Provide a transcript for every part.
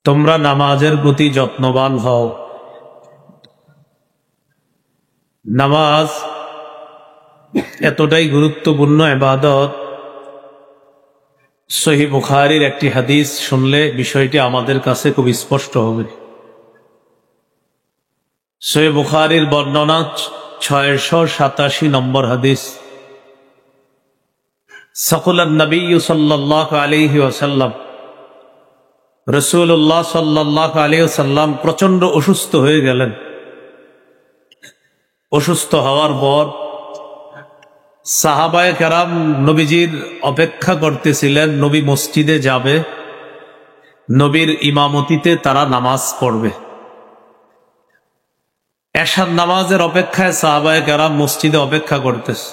তোমরা নামাজের প্রতি যত্নবান হও। নামাজ এতটাই গুরুত্বপূর্ণ ইবাদত, সহিহ বুখারীর একটি হাদিস শুনলে বিষয়টি আমাদের কাছে খুব স্পষ্ট হবে। সহিহ বুখারীর বর্ণনা 687 নম্বর হাদিস। সাকালান নবী সাল্লাল্লাহু আলাইহি ওয়াসাল্লাম, রাসূলুল্লাহ সাল্লাল্লাহু আলাইহি ওয়াসাল্লাম প্রচন্ড অসুস্থ হয়ে গেলেন। অসুস্থ হওয়ার পর সাহাবায়ে কেরাম নবীজির অপেক্ষা করতেছিলেন, নবী মসজিদে যাবে, নবীর ইমামতিতে তারা নামাজ পড়বে। এশার নামাজের অপেক্ষায় সাহাবায়ে কেরাম মসজিদে অপেক্ষা করতেছে,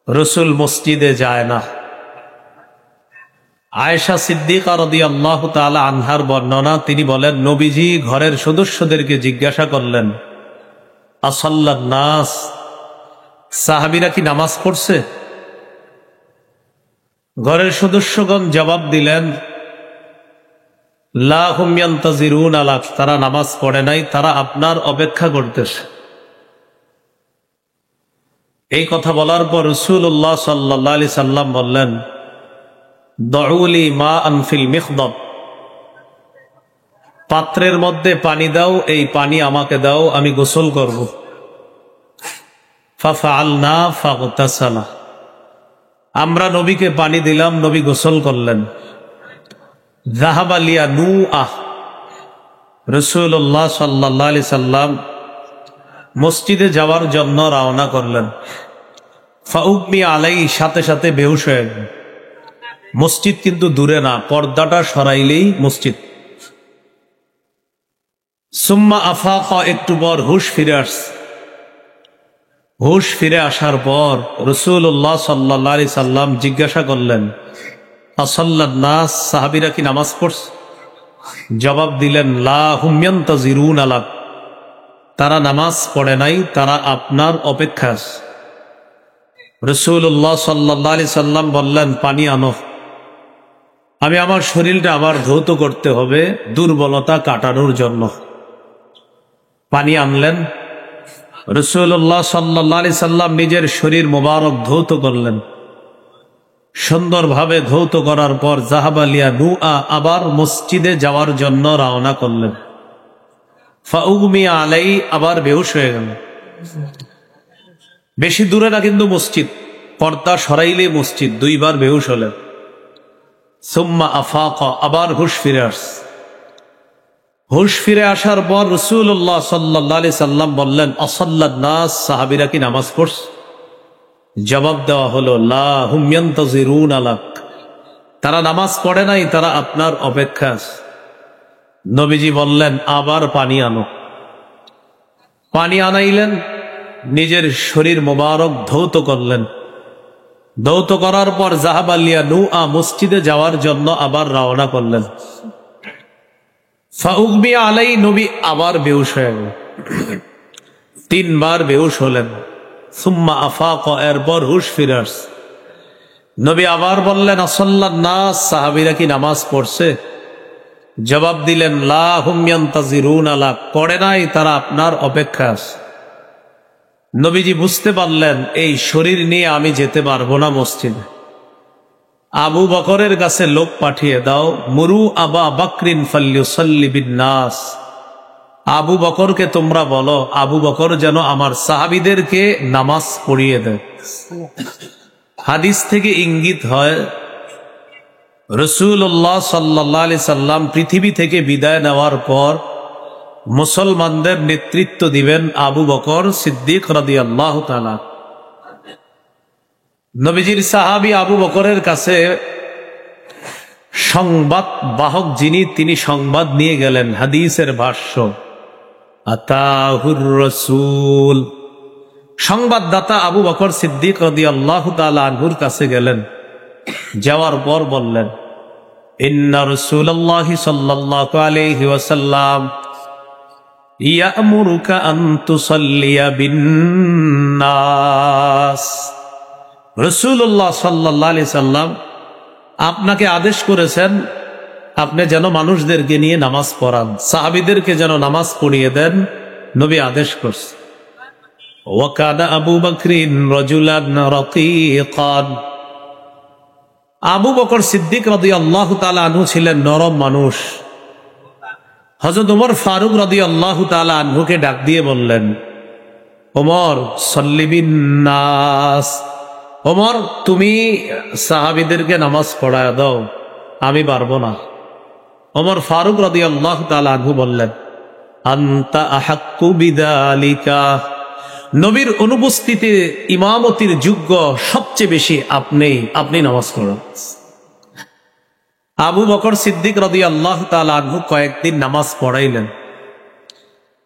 রাসূল মসজিদে যায় না। আয়েশা সিদ্দিকা রাদিয়াল্লাহু তাআলা আনহার বর্ণনা, তিনি বলেন, নবীজি ঘরের সদস্যদেরকে জিজ্ঞাসা করলেন, আসাল্লান নাস, সাহাবীরা কি নামাজ পড়ছে? ঘরের সদস্যগণ জবাব দিলেন, লা হুম ইয়ান্তাজিরুন আলাক, তারা নামাজ পড়ে নাই, তারা আপনার অপেক্ষা করতেছে। এই কথা বলার পর রাসূলুল্লাহ সাল্লাল্লাহু আলাইহি সাল্লাম বললেন, দাউলি মাআন ফিল মিখদাব, পাত্রের মধ্যে পানি দাও, এই পানি আমাকে দাও, আমি গোসল করব। ফাফআলনা ফাগতাসালা, আমরা নবীকে পানি দিলাম, নবী গোসল করলেন। যাহাবা লিয়ানুআহ, রাসূলুল্লাহ সাল্লাল্লাহু আলাইহি সাল্লাম মসজিদে যাওয়ার জন্য রওনা করলেন। ফাউগমি আলাইহি, সাথে সাথে বেহুশ হয়ে গেলেন। মসজিদ কিন্তু দূরে না, পর্দাটা সরাইলেই মসজিদ। সুম্মা আফাকা, একটু পর হুশ ফিরে আসছে। হুশ ফিরে আসার পর রাসূলুল্লাহ সাল্লাল্লাহু আলাইহি সাল্লাম জিজ্ঞাসা করলেন, আসাল্লান নাস, সাহাবীরা কি নামাজ পড়ছে? জবাব দিলেন, লা হুম ইয়ান্তাজিরুন আলাক, তারা নামাজ পড়ে নাই, তারা আপনার অপেক্ষা আছে। রাসূলুল্লাহ সাল্লাল্লাহু আলাইহি সাল্লাম বললেন, পানি আনো, আমি আমার শরীরটা আবার ধৌত করতে হবে দুর্বলতা কাটানোর জন্য। পানি আনলেন। রাসূলুল্লাহ সাল্লাল্লাহু আলাইহি সাল্লাম নিজের শরীর মোবারক ধৌত করলেন। সুন্দরভাবে ধৌত করার পর যাহাবা লিয়ানুআ, আবার মসজিদে যাওয়ার জন্য রওনা করলেন। ফাউগমি আলাইহি, আবার বেহুশ হয়ে গেল। বেশি দূরে না কিন্তু মসজিদ, পর্দা সরাইলে মসজিদ। দুইবার বেহুশ হলেন। সুম্মা আফাকা, আবার হুশ ফিরে আসছে। হুশ ফিরে আসার পর রাসূলুল্লাহ সাল্লাল্লাহু আলাইহি সাল্লাম বললেন, আসাল্লান নাস, সাহাবীরা কি নামাজ পড়ছে? জবাব দেওয়া হলো, লা হুম ইয়ান্তাজিরুন আলাক, তারা নামাজ পড়ে নাই, তারা আপনার অপেক্ষা আছে। নবীজি বললেন, আবার পানি আনো। পানি আনাইলেন, নিজের শরীর মোবারক ধৌত করলেন। ধৌত করার পর যাহাবা লিয়ানুআ, মসজিদে যাওয়ার জন্য আবার রওনা করলেন। ফাউগমি আলাইহি, নবী আবার বেহুশ হয়ে গেলেন। তিনবার বেহুশ হলেন। সুম্মা আফাকা, এরপর হুশ ফিরে আসছে। নবী আবার বললেন, আসাল্লান নাস, সাহাবীরা কি নামাজ পড়ছে? জবাব দিলেন, লা হুম ইয়ান্তাজিরুন আলাক, পড়ে নাই, তারা আপনার অপেক্ষা আছে। নবীজি বুঝতে পারলেন, এই শরীর নিয়ে আমি যেতে পারবো না মসজিদে। আবু বকরের কাছে লোক পাঠিয়ে দাও, মুরু আবা বকরিন ফাল্যুসাল্লি বিন-নাস, আবু বকরকে তোমরা বলো, আবু বকর যেন আমার সাহাবীদেরকে নামাজ পড়িয়ে দেয়। হাদিস থেকে ইঙ্গিত হয়, রাসূলুল্লাহ সাল্লাল্লাহু আলাইহি সাল্লাম পৃথিবী থেকে বিদায় নেওয়ার পর মুসলমানদের নেতৃত্ব দিবেন আবু বকর সিদ্দিক রাদিয়াল্লাহু তাআলা। নবীজির সাহাবী আবু বকরের কাছে সংবাদ বাহক যিনি, তিনি সংবাদ নিয়ে গেলেন। হাদিসের ভাষ্য, আতাহুর রাসূল, সংবাদদাতা আবু বকর সিদ্দিক রাদিয়াল্লাহু তাআলা আনহুর কাছে গেলেন। যাওয়ার পর বললেন, ইন্না রাসূলুল্লাহি সাল্লাল্লাহু আলাইহি ওয়াসাল্লাম ইয়া'মুরুকা আন তুসাল্লিয়া বিন-নাস, রাসূলুল্লাহ সাল্লাল্লাহু আলাইহি সাল্লাম আপনাকে আদেশ করেছেন আপনি যেন মানুষদেরকে নিয়ে নামাজ পড়ান, সাহাবীদেরকে যেন নামাজ পড়িয়ে দেন, নবী আদেশ করছে। ওয়াকানা আবু বকরিন রাজুলান রাকিকান, আবু বকর সিদ্দিক রাদিয়াল্লাহু তাআলা আনহু ছিলেন নরম মানুষ। হযরত ওমর ফারুক রাদিয়াল্লাহু তাআলা আনহুকে ডাক দিয়ে বললেন, ওমর সাল্লি বিন নাস, ওমর তুমি সাহাবীদেরকে নামাজ পড়ায় দাও, আমি পারবো না। ওমর ফারুক রাদিয়াল্লাহু তাআলা আনহু বললেন, আনতা আহাক্কু বিযালিকা, নবীর অনুপস্থিতিতে ইমামতির যোগ্য সবচেয়ে বেশি আপনি নামাজ পড়ুন। আবু বকর সিদ্দিক রাদিয়াল্লাহু তাআলা আনহু কয়েকদিন নামাজ পড়াইলেন।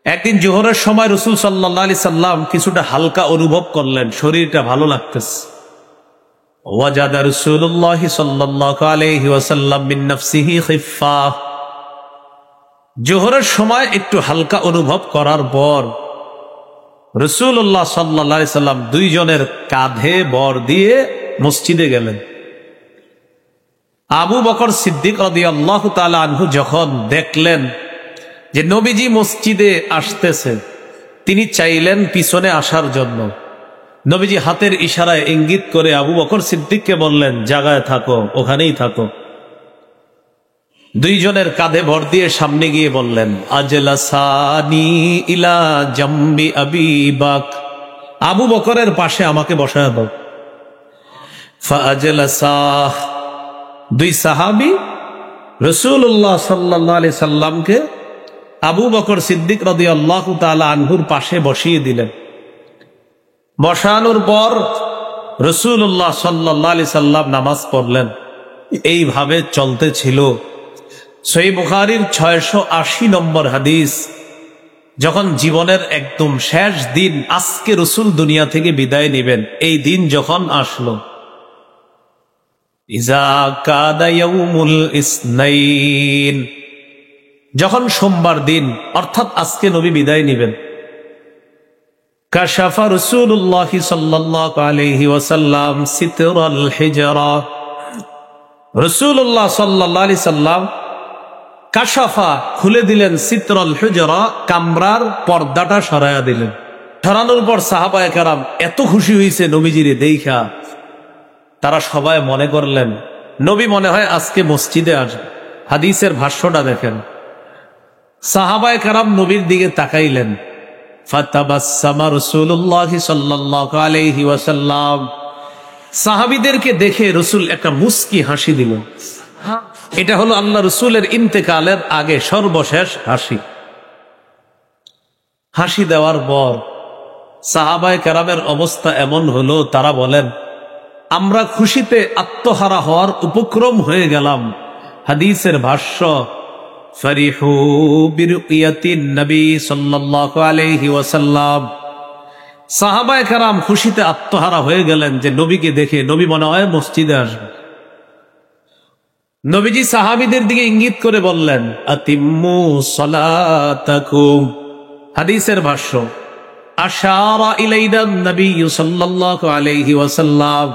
একদিন জোহরের সময় রাসূল সাল্লাল্লাহু আলাইহি সাল্লাম কিছুটা হালকা অনুভব করলেন, শরীরটা ভালো লাগতেছে। ওয়াজাদা রাসূলুল্লাহ সাল্লাল্লাহু আলাইহি ওয়াসাল্লাম মিন নাফসিহি খিফা, জোহরের সময় একটু হালকা অনুভব করার পর রাসূলুল্লাহ সাল্লাল্লাহু আলাইহি সাল্লাম দুইজনের কাঁধে ভর দিয়ে মসজিদে গেলেন। আবু বকর সিদ্দিক রাদিয়াল্লাহু তাআলা আনহু যখন দেখলেন যে নবীজি মসজিদে আসতেছে, তিনি চাইলেন পিছনে আসার জন্য। নবীজি হাতের ইশারায় ইঙ্গিত করে আবু বকর সিদ্দিককে বললেন, জায়গায় থাকো, ওখানেই থাকো। দুইজনের কাঁধে ভর দিয়ে সামনে গিয়ে বললেন, আজলাসানি ইলা জাম্বি আবি বাক, আবু বকরের পাশে আমাকে বসায় দাও। ফাআজলাসাহ, দুই সাহাবী রাসূলুল্লাহ সাল্লাল্লাহু আলাইহি সাল্লামকে আবু বকর সিদ্দিক রাদিয়াল্লাহু তাআলা আনহুর পাশে বসিয়ে দিলেন। বসানোর পর রাসূলুল্লাহ সাল্লাল্লাহু আলাইহি সাল্লাম নামাজ পড়লেন। এইভাবে চলতে ছিল। সহিহ বুখারীর 680 নম্বর হাদিস, যখন জীবনের একদম শেষ দিন, আজকে রাসূল দুনিয়া থেকে বিদায় নেবেন, এই দিন যখন আসলো, ইজা কাদা ইয়াউমুল ইসনাইন, যখন সোমবার দিন, অর্থাৎ আজকে নবী বিদায় নেবেন, কাশাফা রাসূলুল্লাহ সাল্লাল্লাহু আলাইহি ওয়াসাল্লাম সিতরাল হিজরা, রাসূলুল্লাহ সাল্লাল্লাহু আলাইহি সাল্লাম কাশাফা খুলে দিলেন, সিতরাল হিজরা কামরার পর্দাটা সরায়া দিলেন। সরানোর পর সাহাবায়ে কেরাম এত খুশি হয়েছে নবীজিরে দেইখা, তারা সবাই মনে করলেন নবী মনে হয় আজকে মসজিদে আসবে। হাদিসের ভাষ্যটা দেখেন, সাহাবায়ে কেরাম নবীর দিকে তাকাইলেন, ফাতাবাসসামা রাসূলুল্লাহ সাল্লাল্লাহু আলাইহি ওয়াসাল্লাম, সাহাবীদেরকে দেখে রাসূল একটা মুস্কি হাসি দিল। এটা হলো আল্লাহ রাসূলের ইন্তেকালের আগে সর্বশেষ হাসি। হাসি দেওয়ার পর সাহাবায়ে কেরামের অবস্থা এমন হলো, তারা বলেন আমরা খুশিতে আত্মহারা হওয়ার উপক্রম হয়ে গেলাম। হাদিসের ভাষ্য, ফরিহু বিরুয়াতিন নবী সাল্লাল্লাহু আলাইহি ওয়াসাল্লাম, সাহাবায়ে কেরাম খুশিতে আত্মহারা হয়ে গেলেন যে নবীকে দেখে, নবী মনে হয় মসজিদে আসবে। নবীজি সাহাবীদের দিকে ইঙ্গিত করে বললেন, আতিম্মু সালাতাকুম। হাদিসের ভাষ্য, আশারা ইলাইনা নবী সাল্লাল্লাহু আলাইহি ওয়াসাল্লাম,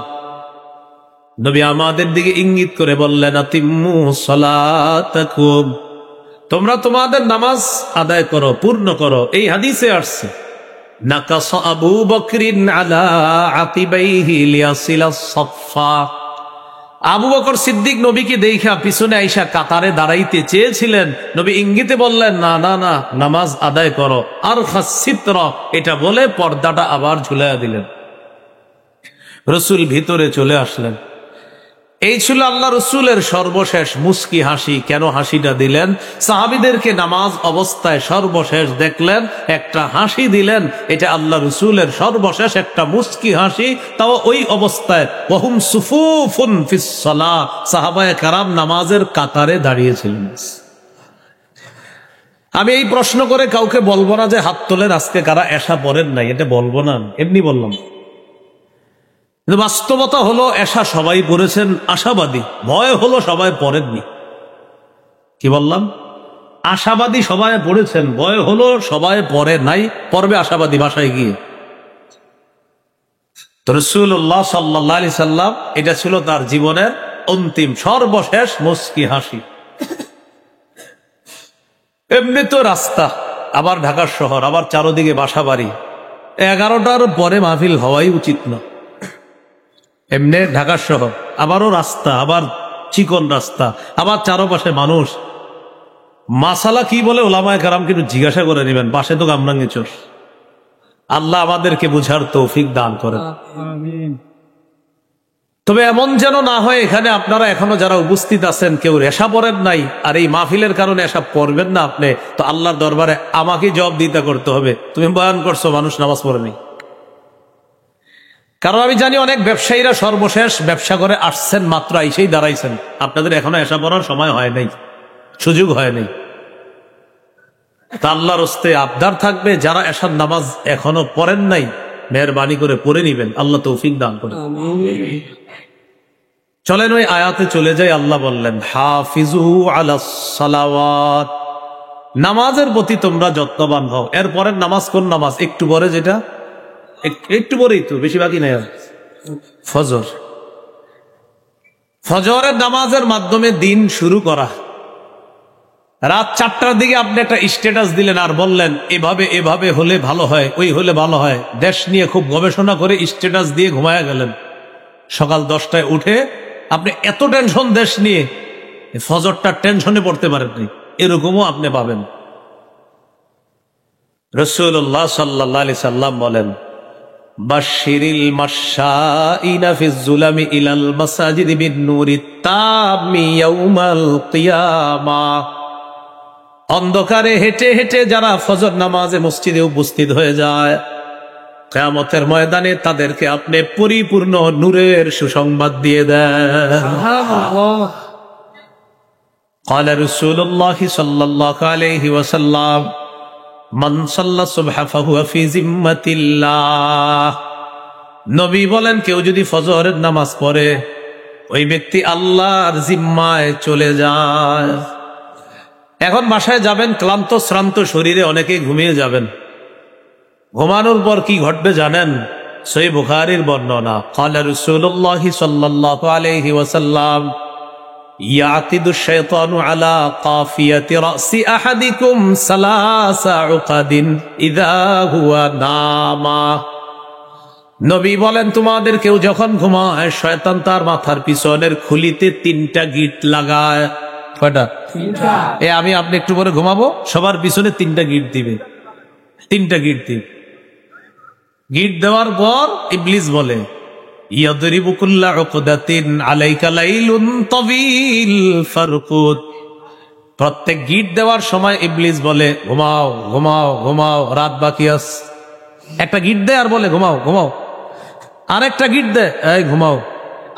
নবী আমাদের দিকে ইঙ্গিত করে বললেন, আতিম্মু সালাতাকুম, তোমরা তোমাদের নামাজ আদায় করো, পূর্ণ করো। এই হাদিসে আসছে, নাকাস আবু বকরিন আলা আতিবাইহি লিয়াসিলা সাফা, আবু বকর সিদ্দিক নবীকে দেখা পিছনে আইসা কাতারে দাঁড়াইতে চেয়েছিলেন, নবী ইঙ্গিতে বললেন, না না না, নামাজ আদায় করো। আর খাসিত্র, এটা বলে পর্দাটা আবার ঝুলাইয়া দিলেন। রাসূল ভিতরে চলে আসলেন। এই ছিল আল্লাহ রাসূলের সর্বশেষ মুস্কি হাসি। কেন হাসিটা দিলেন? সাহাবীদেরকে নামাজ অবস্থায় সর্বশেষ দেখলেন, একটা হাসি দিলেন। এটা আল্লাহ রাসূলের সর্বশেষ একটা মুস্কি হাসি, তাও ওই অবস্থায় ওয়াহুম সুফুফুন ফিস সালাহ, সাহাবায়ে কেরাম নামাজের কাতারে দাঁড়িয়েছিলেন। আমি এই প্রশ্ন করে কাউকে বলবো না যে হাত তোলেন আজকে কারা এশা পড়েন নাই, এটা বলবো না, এমনি বললাম। কিন্তু বাস্তবতা হলো এশা সবাই পড়েছেন, আশাবাদী। ভয় হলো সবাই পড়েননি। কি বললাম? আশাবাদী সবাই পড়েছেন, ভয় হলো সবাই পড়ে নাই, পড়বে আশাবাদী বাসায় গিয়ে। তো রাসূলুল্লাহ সাল্লাল্লাহু আলাইহি সাল্লাম, এটা ছিল তার জীবনের অন্তিম সর্বশেষ মুস্কি হাসি। এমনি তো রাস্তা, আবার ঢাকার শহর, আবার চারোদিকে বাসা বাড়ি, 11টার পরে মাহফিল হওয়াই উচিত না। এমনি ঢাকার শহর, আবারও রাস্তা, আবার চিকন রাস্তা, আবার চারপাশে মানুষ। মাসালা কি বলে ওলামায়ে কেরামকে একটু জিজ্ঞাসা করে নেবেন, পাশে তো কামরাঙ্গি চোর। আল্লাহ আমাদেরকে বুঝার তৌফিক দান করেন। তবে এমন যেন না হয় এখানে আপনারা এখনো যারা উপস্থিত আছেন কেউ এশা পড়েন নাই, আর এই মাহফিলের কারণে এসা পড়বেন না আপনি, তো আল্লাহর দরবারে আমাকে জবাব দিতে করতে হবে, তুমি বয়ান করছো মানুষ নামাজ পড়েনি। কারণ আমি জানি অনেক ব্যবসায়ীরা সর্বশেষ ব্যবসা করে আসছেন, মাত্র আইসেই দাঁড়াইছেন, আপনাদের এখনো এশা পড়ার সময় হয় নাই, সুযোগ হয় নাই। তা আল্লাহর হস্তে আবদার থাকবে, যারা এশার নামাজ এখনো পড়েন নাই মেহরবানি করে পড়ে নিবেন, আল্লাহ তৌফিক দান করেন। চলেন ওই আয়াতে চলে যাই। আল্লাহ বললেন হাফিজু আলাস সালাওয়াত, নামাজের প্রতি তোমরা যত্নবান হও। এরপরের নামাজ কোন নামাজ? একটু পরে, যেটা একটু পরেই তো, বেশি বাকি নাই আর, ফজর। ফজরের নামাজের মাধ্যমে দিন শুরু করা। রাত 4টার দিকে আপনি একটা স্ট্যাটাস দিলেন আর বললেন এভাবে এভাবে হলে ভালো হয়, ওই হলে ভালো হয়, দেশ নিয়ে খুব গবেষণা করে স্ট্যাটাস দিয়ে ঘুমায়া গেলেন। সকাল 10টায় উঠে আপনি এত টেনশন দেশ নিয়ে, ফজরটা টেনশনে পড়তে পারেননি, এরকমও আপনি পাবেন। রাসূলুল্লাহ সাল্লাল্লাহু আলাইহি সাল্লাম বলেন বাশশিরিল মাশশাইনা ফিজ যুলামি ইলাল মাসাজিদি বিন নূরিত তামি ইয়াউমাল কিয়ামাহ, অন্ধকারে হেঁটে হেঁটে যারা ফজর নামাজে মসজিদে উপস্থিত হয়ে যায়, কিয়ামতের ময়দানে তাদেরকে আপনি পরিপূর্ণ নূরের সুসংবাদ দিয়ে দেন। সুবহানাল্লাহ। ক্বালা রাসূলুল্লাহ সাল্লাল্লাহু আলাইহি ওয়াসাল্লাম মান সাল্লা সুবহা ফাহুয়া ফি জিম্মাতিল্লাহ, নবী বলেন কেউ যদি ফজরের নামাজ পড়ে ওই ব্যক্তি আল্লাহর জিম্মায় চলে যায়। এখন বাসায় যাবেন ক্লান্ত শ্রান্ত শরীরে, অনেকে ঘুমিয়ে যাবেন। ঘুমানোর পর কি ঘটবে জানেন? সহিহ বুখারীর বর্ণনা, ক্বালা রাসূলুল্লাহ সাল্লাল্লাহু আলাইহি ওয়াসাল্লাম ইয়াতিদু শাইতানু আলা কাফিয়াতি রাসি আহাদিকুম সালাসা উকাদিন ইযা হুয়া নামা, নবী বলেন তোমাদের কেউ যখন ঘুমায় শয়তান তার মাথার পিছনের খুলিতে 3টা গিট লাগায়। কয়টা? 3টা। আমি আপনি একটু পরে ঘুমাবো, সবার পিছনে 3টা গিট দিবে, 3টা গিট দিবে। গিট দেওয়ার পর ইবলিস বলে ইয়াদরিবু কুল্লা উকদাতিন আলাইকা লাইলুন তাওয়ীল ফারকুদ, প্রত্যেক গিট দেওয়ার সময় ইবলিস বলে ঘুমাও ঘুমাও ঘুমাও, রাত বাকি আছে। একটা গিট দেয় আর বলে ঘুমাও ঘুমাও, আরেকটা গিট দেয় এই ঘুমাও,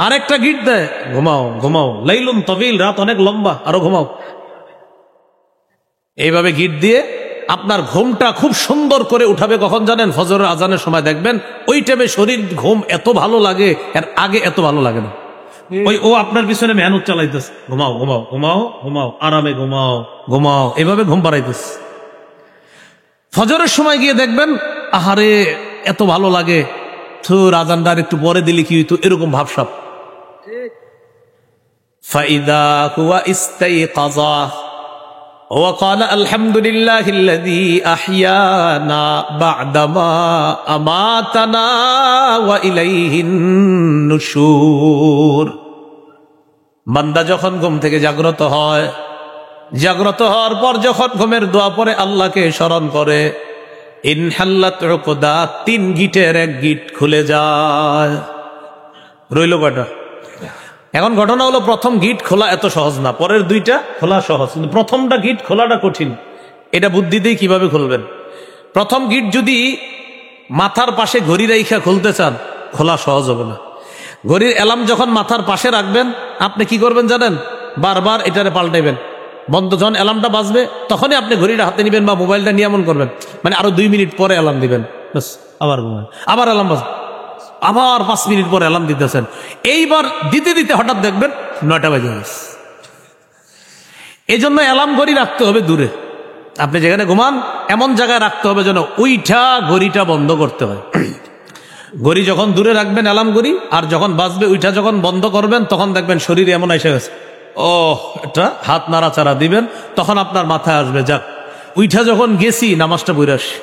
আরেকটা গিট দেয় ঘুমাও ঘুমাও, লাইলুন তাওয়ীল, রাত অনেক লম্বা, আরো ঘুমাও। এইভাবে গিট দিয়ে আপনার ঘুমটা খুব সুন্দর করে উঠাবে। কখন জানেন? ফজরের আজানের সময়। দেখবেন ওই টাইমে শরীর ঘুম এত ভালো লাগে, এর আগে এত ভালো লাগে না। ও আপনার পিছনে মেহনত চালাইতেছে, ঘুমাও ঘুমাও ঘুমাও ঘুমাও, আরামে ঘুমাও ঘুমাও, এভাবে ঘুম পাড়াইতেছে। ফজরের সময় গিয়ে দেখবেন আহারে এত ভালো লাগে, থুর আজানদার একটু পরে দিলি কি হইতো, এরকম ভাবসাব। ফাইদা হুয়া ইস্তাইকাযা وقال الحمد لله الذي أحيانا بعدما أماتنا وإليه النشور, বান্দা যখন ঘুম থেকে জাগ্রত হয়, জাগ্রত হওয়ার পর যখন ঘুমের দোয়া পড়ে আল্লাহকে স্মরণ করে, ইনহাল্লাত উকদা, 3 গিটের 1 গিট খুলে যায়। রইল কয়টা? এখন ঘটনা হলো প্রথম গিট খোলা এত সহজ না, পরের 2টা খোলা সহজ, কিন্তু প্রথমটা গিট খোলাটা কঠিন। এটা বুদ্ধি দিয়ে কিভাবে খুলবেন? প্রথম গিট যদি মাথার পাশে ঘড়ি রাইখা খুলতে চান, খোলা সহজ হবে না। ঘড়ির অ্যালার্ম যখন মাথার পাশে রাখবেন, আপনি কি করবেন জানেন? বারবার এটারে পাল্টাইবেন। বন্ধ যখন অ্যালার্মটা বাজবে তখনই আপনি ঘড়িটা হাতে নেবেন বা মোবাইলটা নিয়ে এমন করবেন, মানে আরো 2 মিনিট পরে অ্যালার্ম দিবেন, বাস আবার ঘুমান, আবার অ্যালার্ম বাজবে, আবার 5 মিনিট পরে অ্যালার্ম দিতেছেন। এইবার দিতে দিতে হঠাৎ দেখবেন 9টা বাজে গেছে। এই জন্য অ্যালার্ম ঘড়ি রাখতে হবে দূরে। আপনি যেখানে ঘুমান এমন জায়গায় রাখতে হবে যেন ওইটা ঘড়িটা বন্ধ করতে হয়। ঘড়ি যখন দূরে রাখবেন অ্যালার্ম ঘড়ি, আর যখন বাজবে ওইটা যখন বন্ধ করবেন, তখন দেখবেন শরীরে এমন এসে গেছে, ও এটা হাত নাড়াচাড়া দিবেন, তখন আপনার মাথায় আসবে যাক উইঠা যখন গেছি নামাজটা পড়ে আসি।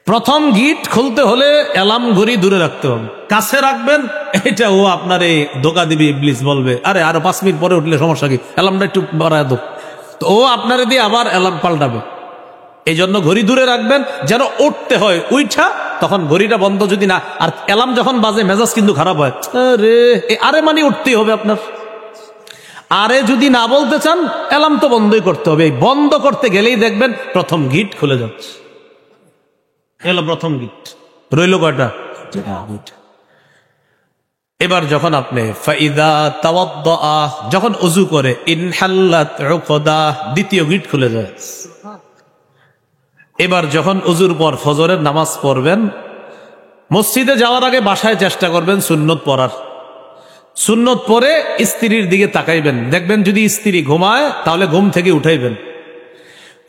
প্রথম গিট খুলতে হলে অ্যালার্ম ঘড়ি দূরে রাখতে হবে, কাছে রাখবেন। এটা ও আপনার এই ধোকা দিবি, ইবলিস বলবে আরে আরো 5 মিনিট পরে উঠলে সমস্যা কি, অ্যালার্মটা একটু বাড়ায় দো। তো ও আপনারে দিয়ে আবার অ্যালার্ম পাল্টাবে। এই জন্য ঘড়ি দূরে রাখবেন, যেন উঠতে হয় উইঠা তখন ঘড়িটা বন্ধ যদি না, আর অ্যালার্ম যখন বাজে মেজাজ কিন্তু খারাপ হয়, আরে মানে উঠতেই হবে আপনার। আরে যদি না বলতে চান অ্যালার্ম তো বন্ধই করতে হবে। এই বন্ধ করতে গেলেই দেখবেন প্রথম গিট খুলে যাচ্ছে। এলো প্রথম গিট, রইল কয়টা? এবার যখন আপনি ফাইদা তাওয়াদ্দা, যখন ওযু করে ইনহাল্লাত উকদা, দ্বিতীয় গিট খুলে যায়। এবার যখন ওযুর পর ফজরের নামাজ পড়বেন, মসজিদে যাওয়ার আগে বাসায় চেষ্টা করবেন সুন্নত পড়ার। সুন্নত পরে স্ত্রীর দিকে তাকাইবেন, দেখবেন যদি স্ত্রী ঘুমায় তাহলে ঘুম থেকে উঠাইবেন।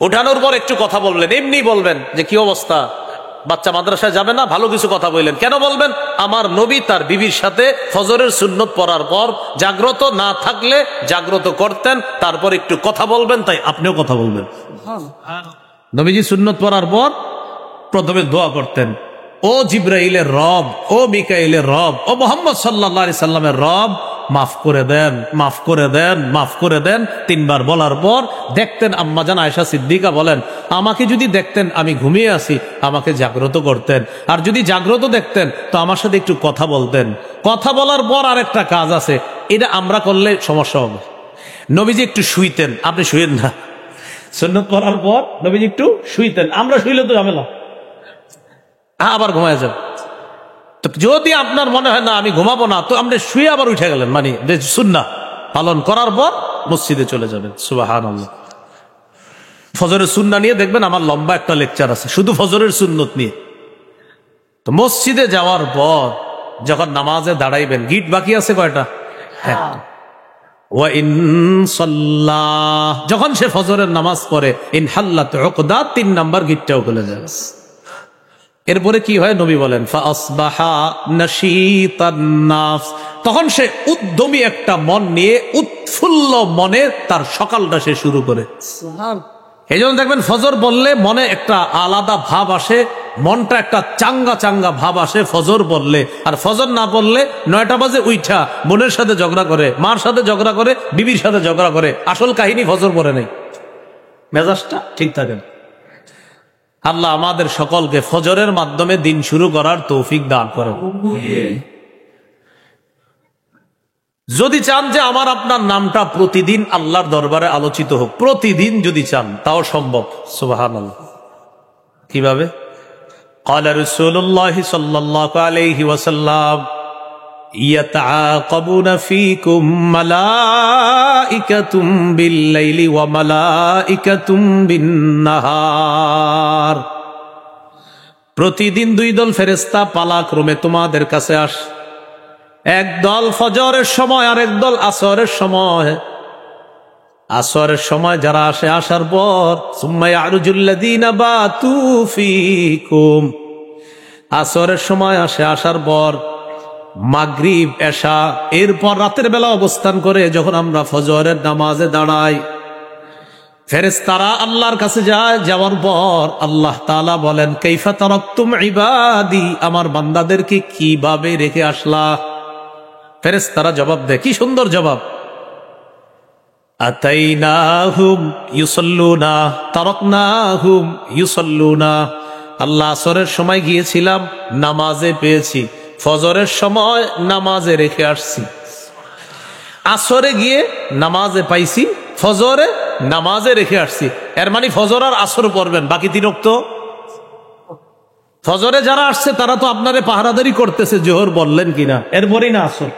উঠানোর পর একটু কথা বললেন, এমনি বলবেন যে কি অবস্থা, বাচ্চা মাদ্রাসায় যাবে না, ভালো কিছু কথা বললেন। কেন বলবেন? আমার নবী তার বিবির সাথে ফজরের সুন্নত পড়ার পর জাগ্রত না থাকলে জাগ্রত করতেন, তারপর একটু কথা বলবেন, তাই আপনিও কথা বলবেন। নবীজি সুন্নত পড়ার পর প্রথমে দোয়া করতেন, ও জিব্রাইলের রব, ও মিকাইলের রব, ও মুহাম্মদ সাল্লাল্লাহু আলাইহি সাল্লামের রব, মাফ করে দেন, মাফ করে দেন, মাফ করে দেন। 3 বার বলার পর দেখতেন আম্মাজান আয়েশা সিদ্দিকা বলেন, আমাকে যদি দেখতেন আমি ঘুমিয়ে আছি আমাকে জাগ্রত করতেন, আর যদি জাগ্রত দেখতেন তো আমার সাথে একটু কথা বলতেন। কথা বলার পর আরেকটা কাজ আছে, এটা আমরা করলে সমস্যা হবে। নবীজি একটু শুইতেন, আপনি শুয়েন না। সুন্নত পড়ার পর নবীজি একটু শুইতেন, আমরা শুইলে তো ঝামেলা, আবার ঘুমায় যান। তো যদি আপনার মনে হয় না আমি ঘুমাবো না, তো আপনি শুয়ে আবার উঠে গেলেন, মানে সুন্নাহ পালন করার পর মসজিদে চলে যাবেন। সুবহানাল্লাহ। ফজরের সুন্নাহ নিয়ে দেখবেন আমার লম্বা একটা লেকচার আছে শুধু ফজরের সুন্নত নিয়ে। তো মসজিদে যাওয়ার পর যখন নামাজে দাঁড়াইবেন, গিট বাকি আছে কয়টা? হ্যাঁ। ওয়া ইন সাল্লাহ, যখন সে ফজরের নামাজ পড়ে, ইনহাল্লাত উকদা, 3 নাম্বার গিটটাও খুলে যায়। এরপরে কি হয়? নবী বলেন ফাসবাহা নাশীতান নাফস, তখন সে উদ্যমী একটা মন নিয়ে উৎফুল্ল মনে তার সকালটা সে শুরু করে। এই জন্য দেখবেন ফজর বললে মনে একটা আলাদা ভাব আসে, মনটা একটা চাঙ্গা চাঙ্গা ভাব আসে ফজর বললে। আর ফজর না বললে 9টা বাজে উইঠা বোনের সাথে ঝগড়া করে, মার সাথে ঝগড়া করে, বিবির সাথে ঝগড়া করে, আসল কাহিনী ফজর পড়ে নেই, মেজাজটা ঠিক থাকে না। আল্লাহ আমাদের সকলকে ফজরের মাধ্যমে দিন শুরু করার তৌফিক দান করেন। যদি চান যে আমার আপনার নামটা প্রতিদিন আল্লাহর দরবারে আলোচিত হোক, প্রতিদিন যদি চান তাও সম্ভব। সুবহানাল্লাহ। কিভাবে? ক্বালা রাসূলুল্লাহ সাল্লাল্লাহু আলাইহি ওয়াসাল্লাম, ইয়াতাআকাবুনা ফীকুম মালাইকাতুম বিল-লাইলি ওয়া মালাইকাতুম বিন-নাহার। প্রতিদিন 2 দল ফেরেশতা পালাক্রমে তোমাদের কাছে আসে, এক দল ফজরের সময় আর এক দল আসরের সময়। আসরের সময় যারা আসে, আসার পর সুম্মা ইয়ারুজুল্লাযীনা বাতু ফীকুম, আসরের সময় আসে, আসার পর মাগরিব এশা, এরপর রাতের বেলা অবস্থান করে যখন আমরা ফজরের নামাজে দাঁড়াই, ফেরেশতারা আল্লাহর কাছে যায়। যাওয়ার পর আল্লাহ তাআলা বলেন, কাইফা তারাকতুম ইবাদি, আমার বান্দাদেরকে কিভাবে রেখে আসলা? ফেরেশতারা জবাব দেয়, কি সুন্দর জবাব, আতাইনাহুম ইউসাল্লুনা তারাকনাহুম ইউসাল্লুনা। আল্লাহ আসরের সময় গিয়েছিলাম, নামাজে পেয়েছি, ফজরের সময় নামাজে রেখে আসছি। আসরে গিয়ে নামাজে পাইছি, ফজরে নামাজে রেখে আসছি। এর মানে ফজর আর আসর পড়বেন, বাকি 3 ওয়াক্ত। ফজরে যারা আসছে তারা তো আপনারে পাহারাদারি করতেছে, জোহর বললেন কিনা, এরপরেই না আসর।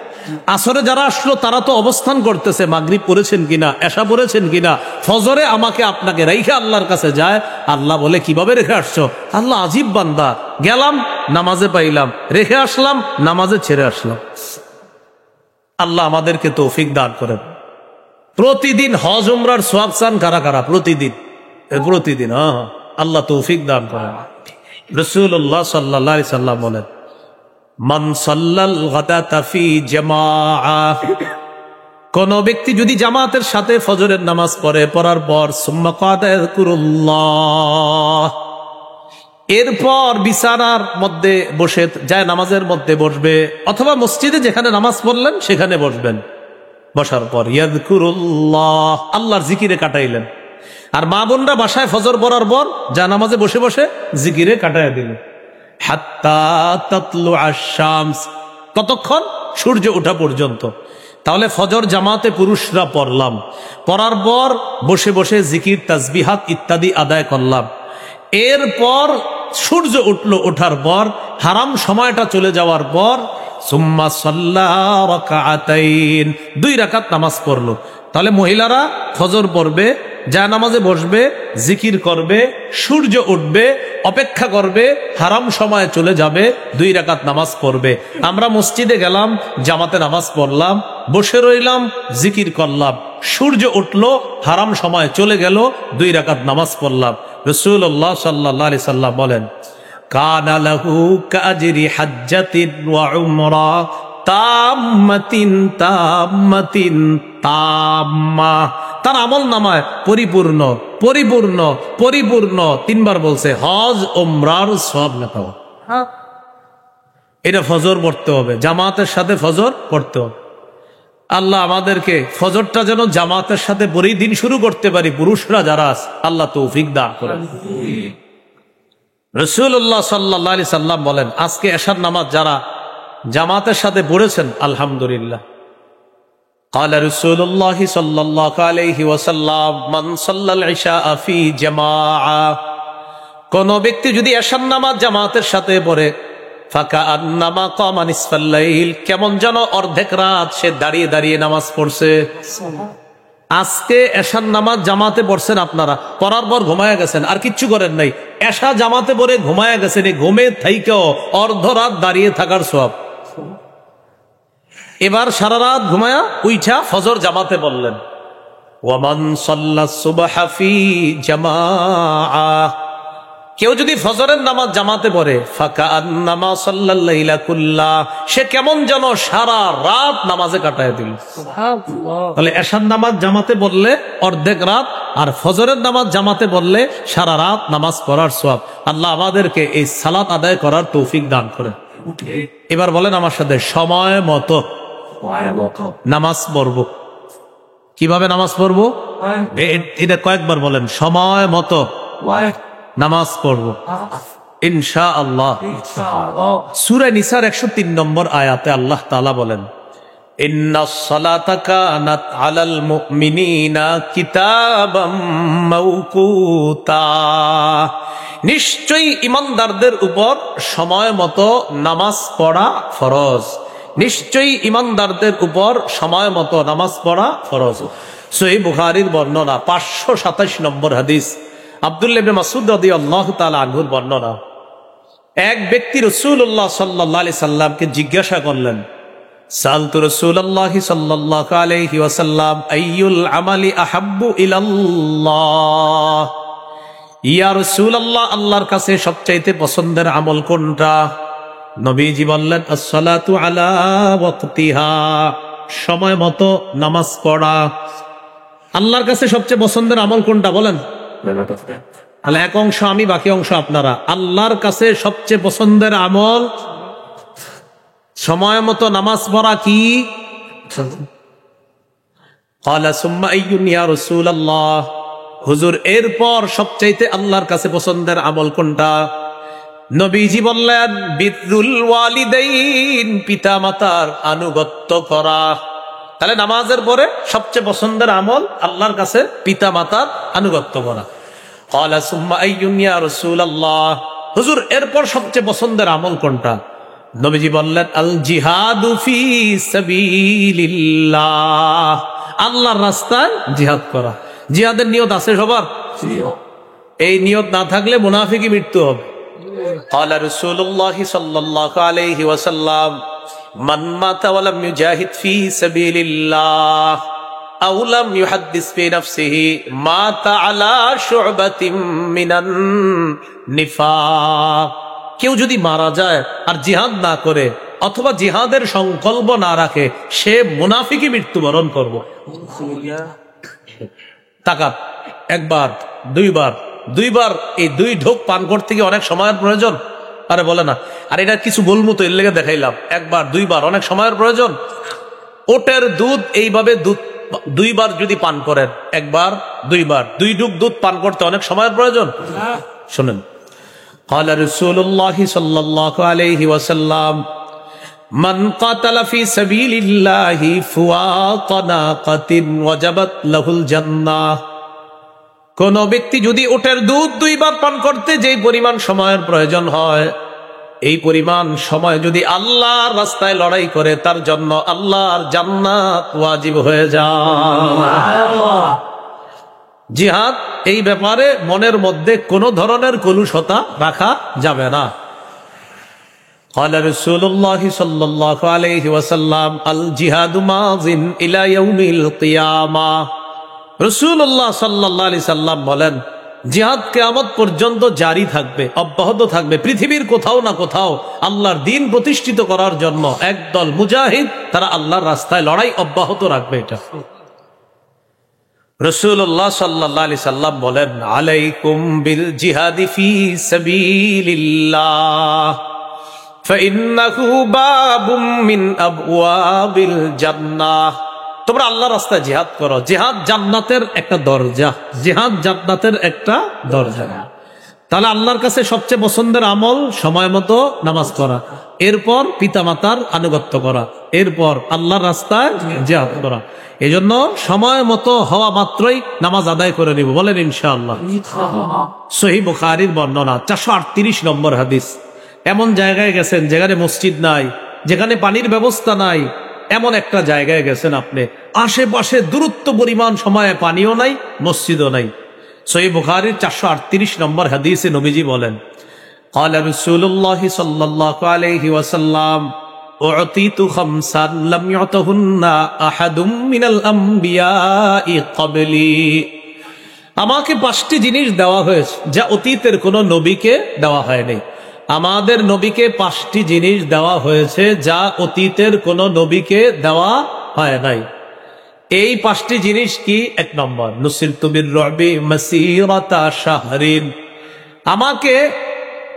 আসরে যারা আসলো তারা তো অবস্থান করতেছে, মাগরিব পড়েছেন কিনা, এশা পড়েছেন কিনা। ফজরে আমাকে আপনাকে রেখে আল্লাহর কাছে যায়। আল্লাহ বলে, কিভাবে রেখে আসছো? আল্লাহ আজীব বান্দা, গেলাম নামাজে পাইলাম, রেখে আসলাম নামাজে ছেড়ে আসলাম। আল্লাহ আমাদেরকে তৌফিক দান করেন। প্রতিদিন হজ উমরার সওয়াব চান কারা কারা? প্রতিদিন, প্রতিদিন। হ্যাঁ, আল্লাহ তৌফিক দান করেন। রাসূলুল্লাহ সাল্লাল্লাহু আলাইহি সাল্লাম বলেন, মান সাল্লাল গাদাতা ফি জামাআহ, কোন ব্যক্তি যদি জামাতের সাথে ফজরের নামাজ পড়ে, পড়ার পর সুম্মা কাদা ইয়াযকুরুল্লাহ, এরপর বিছানার মধ্যে বসে যায় নামাজের মধ্যে বসবে, অথবা মসজিদে যেখানে নামাজ পড়লেন সেখানে বসবেন। বসার পর ইয়াযকুরুল্লাহ, আল্লাহর জিকিরে কাটাইলেন। আর মা বোনরা বাসায় ফজর পড়ার পর যা নামাজে বসে বসে জিকিরে কাটাইয়া দিলেন হাত্তা তাতলু আশ-শামস, ততক্ষণ সূর্য ওঠা পর্যন্ত। তাহলে ফজর জামাতে পুরুষরা পড়লাম, পড়ার পর বসে বসে জিকির তাসবিহাত ইত্যাদি আদায় করলাম। এরপর সূর্য উঠল, ওঠার পর হারাম সময়টা চলে যাওয়ার পর সুম্মা সাল্লা রাকাতাইন, 2 রাকাত নামাজ পড়লো। তাহলে মহিলারা ফজর পড়বে, যায় নামাজে বসবে, জিকির করবে, সূর্য উঠবে, অপেক্ষা করবে, হারাম সময় চলে যাবে, 2 রাকাত নামাজ পড়বে। আমরা মসজিদে গেলাম, জামাতে নামাজ পড়লাম, বসে রইলাম, জিকির করলাম, সূর্য উঠলো, হারাম সময় চলে গেল, 2 রাকাত নামাজ পড়লাম। রাসূলুল্লাহ সাল্লাল্লাহু আলাইহি সাল্লাম বলেন, কানা লাহু কাজরি হাজ্জাতিন ওয়া উমরা তাম্মাতিন তাম্মাতিন তাম্মা, তার আমল নামায় পরিপূর্ণ পরিপূর্ণ পরিপূর্ণ 3 বার বলছে হজ উমরার সওয়াব লেখা। এটা ফজর পড়তে হবে, জামাতের সাথে ফজর পড়তে হবে। আল্লাহ আমাদেরকে ফজরটা যেন জামাতের সাথে পরেই দিন শুরু করতে পারি, পুরুষরা যারা আছে, আল্লাহ তৌফিক দান করেন। রাসূলুল্লাহ সাল্লাল্লাহু আলাইহি সাল্লাম বলেন, আজকে এশার নামাজ যারা জামাতের সাথে পড়েছেন আলহামদুলিল্লাহ। قال رسول الله صلى الله عليه وسلم من صلى العشاء في جماعة, কোন ব্যক্তি যদি এশার নামাজ জামাতের সাথে পড়ে, ফাকাআন্নামা কামা নিসফাল লাইল, কেমন যেন অর্ধেক রাত সে দাঁড়িয়ে দাঁড়িয়ে নামাজ পড়ছে। আজকে এশার নামাজ জামাতে পড়ছেন আপনারা, পড়ার পর ঘুমায়া গেছেন, আর কিচ্ছু করেন নাই, এশা জামাতে পড়ে ঘুমায়া গেছেন, এই ঘুমে থাইকেও অর্ধ রাত দাঁড়িয়ে থাকার সওয়াব। এবার সারা রাত ঘুমায়া উইঠা ফজর জামাতে বললেন। ওয়ামান সাল্লাস সুবহা ফি জামাআহ, কেউ যদি ফজরের নামাজ জামাতে পড়ে, ফাকাআন্নামা সাল্লাল লাইলা কুল্লাহ, সে কেমন যেন সারা রাত নামাজে কাটায় দিল। সুবহানাল্লাহ। তাহলে এশার নামাজ জামাতে পড়লে অর্ধেক রাত, আর ফজরের নামাজ জামাতে পড়লে সারা রাত নামাজ পড়ার সওয়াব। আল্লাহ আমাদেরকে এই সালাত আদায় করার তৌফিক দান করেন। এবার বলেন আমার সাথে, সময় মতো নামাজ পড়বো। কিভাবে নামাজ পড়বো? এটা কয়েকবার বলেন, সময় মতো নামাজ পড়বো ইনশাআল্লাহ। সূরা নিসার 103 নম্বর আয়াতে আল্লাহ তাআলা বলেন, ইন্নাস সালাতা কানাত আলাল মুমিনিনা কিতাবাম মাওকুতা, নিশ্চয়ই ঈমানদারদের উপর সময় মতো নামাজ পড়া ফরজ। নিশ্চয়ই ঈমানদারদের উপর সময় মতো নামাজ পড়া ফরজ। সহিহ বুখারীর বর্ণনা 527 নম্বর হাদিস, আব্দুল্লাহ ইবনে মাসউদ রাদিয়াল্লাহু তাআলা আনহুর বর্ণনা। এক ব্যক্তি রাসূলুল্লাহ সাল্লাল্লাহু আলাইহি সাল্লামকে জিজ্ঞাসা করলেন, সালতু রাসূলুল্লাহ সাল্লাল্লাহু আলাইহি ওয়াসাল্লাম আইয়ুল আমালি আহাব্বু ইলাল্লাহ, ইয়া রাসূলুল্লাহ, আল্লাহর কাছে সবচাইতে পছন্দের আমল কোনটা? নবীজি বললেন, আসসালাতু আলা ওয়াক্তিহা, সময় মতো নামাজ পড়া। আল্লাহর কাছে সবচেয়ে পছন্দের আমল কোনটা বলেন? তাহলে এক অংশ আমি, বাকি অংশ আপনারা। আল্লাহর কাছে সবচেয়ে পছন্দের আমল সময় মতো নামাজ পড়া। কি? ক্বালা সুম্মা আইয়ুন ইয়া রাসূলুল্লাহ, হুজুর এরপর সবচাইতে আল্লাহর কাছে পছন্দের আমল কোনটা? নবীজি বললেন, বিররুল ওয়ালিদাইন, পিতা মাতার আনুগত্য করা। তাহলে নামাজের পরে সবচেয়ে পছন্দের আমল আল্লাহর কাছে পিতা মাতার আনুগত্য করা। ক্বালা সুম্মা আইয়ুন ইয়া রাসূলুল্লাহ, হুজুর এরপর সবচেয়ে পছন্দের আমল কোনটা? নবীজি বললেন, আল জিহাদু ফি সাবিলিল্লাহ, আল্লাহর রাস্তায় জিহাদ করা। জিহাদের নিয়ত আছে সবার? এই নিয়ত না থাকলে মুনাফিকি মৃত্যু হবে। قال رسول الله صلى الله عليه وسلم من مات ولم يجاهد في سبيل الله أو لم يحدث في نفسه مات على شعبة من النفاق, কেউ যদি মারা যায় আর জিহাদ না করে অথবা জিহাদের সংকল্প না রাখে, সে মুনাফিকই মৃত্যুবরণ করবে। তাকাত একবার দুইবার এই 2 ঢোক পান করতে গিয়ে অনেক সময়ের প্রয়োজন? আরে বলে না, আর এটা কিছু বলবো তো এর লেগে দেখাইলাম। একবার 2বার অনেক সময়ের প্রয়োজন? ওটের দুধ এইভাবে 2বার যদি পান করেন, একবার 2বার 2 ঢোক দুধ পান করতে অনেক সময়ের প্রয়োজন? শুনেন, قال رسول الله صلى الله عليه وسلم من قاتل في سبيل الله فواق ناقة وجبت له الجنة। কোন ব্যক্তি যদি ওটের দুধ 2বার পান করতে যেই পরিমাণ সময়ের প্রয়োজন হয়, এই পরিমাণ সময় যদি আল্লাহর রাস্তায় লড়াই করে, তার জন্য আল্লাহর জান্নাত ওয়াজিব হয়ে যায়। জিহাদ এই ব্যাপারে মনের মধ্যে কোন ধরনের কলুষতা রাখা যাবে না। قال رسول الله صلى الله عليه وسلم الجهاد ماض الى يوم القيامه। রাসূলুল্লাহ সাল্লাল্লাহু আলাইহি সাল্লাম বলেন, জিহাদ কিয়ামত পর্যন্ত জারি থাকবে, অব্যাহত থাকবে। পৃথিবীর কোথাও না কোথাও আল্লাহর দ্বীন প্রতিষ্ঠিত করার জন্য একদল মুজাহিদ তারা আল্লাহর রাস্তায় লড়াই অব্যাহত রাখবে। এটা রাসূলুল্লাহ সাল্লাল্লাহু আলাইহি সাল্লাম বলেন, আলাইকুম বিল জিহাদি ফি সাবিলিল্লাহ ফাইন্নাহু বাবুম মিন আবওয়াবিল জান্নাহ। তোমরা আল্লাহর রাস্তায় জিহাদ করো। জিহাদ জান্নাতের একটা দরজা, জিহাদ জান্নাতের একটা দরজা। তাহলে আল্লাহর কাছে সবচেয়ে পছন্দের আমল সময় মতো নামাজ পড়া, এরপর পিতামাতার আনুগত্য করা, এরপর আল্লাহর রাস্তায় জিহাদ করা। এই জন্য সময় মতো হওয়া মাত্রই নামাজ আদায় করে নিব, বলেন ইনশাআল্লাহ। সহিহ বুখারীর বর্ণনা 438 নম্বর হাদিস। এমন জায়গায় গেছেন যেখানে মসজিদ নাই, যেখানে পানির ব্যবস্থা নাই, এমন একটা জায়গায় গেছেন আপনি, আশেপাশে দূরত্ব পরিমাণ সময়ে পানিও নাই, মসজিদও নাই। সহিহ বুখারীর 438 নম্বর হাদিসে নবীজি বলেন, قال رسول الله صلى الله عليه وسلم أعطيت خمسا لم يعطهن أحد من الأنبياء قبلي। আমাকে 5টি জিনিস দেওয়া হয়েছে যা অতীতের কোন নবীকে দেওয়া হয়নি। আমাদের নবীকে 5টি জিনিস দেওয়া হয়েছে যা অতীতের কোন নবীকে দেওয়া হয় নাই। এই 5টি জিনিস কি? 1 নম্বর, নুসিরতু বির-রু'বি মাসিরাতা শাহরিন। আমাকে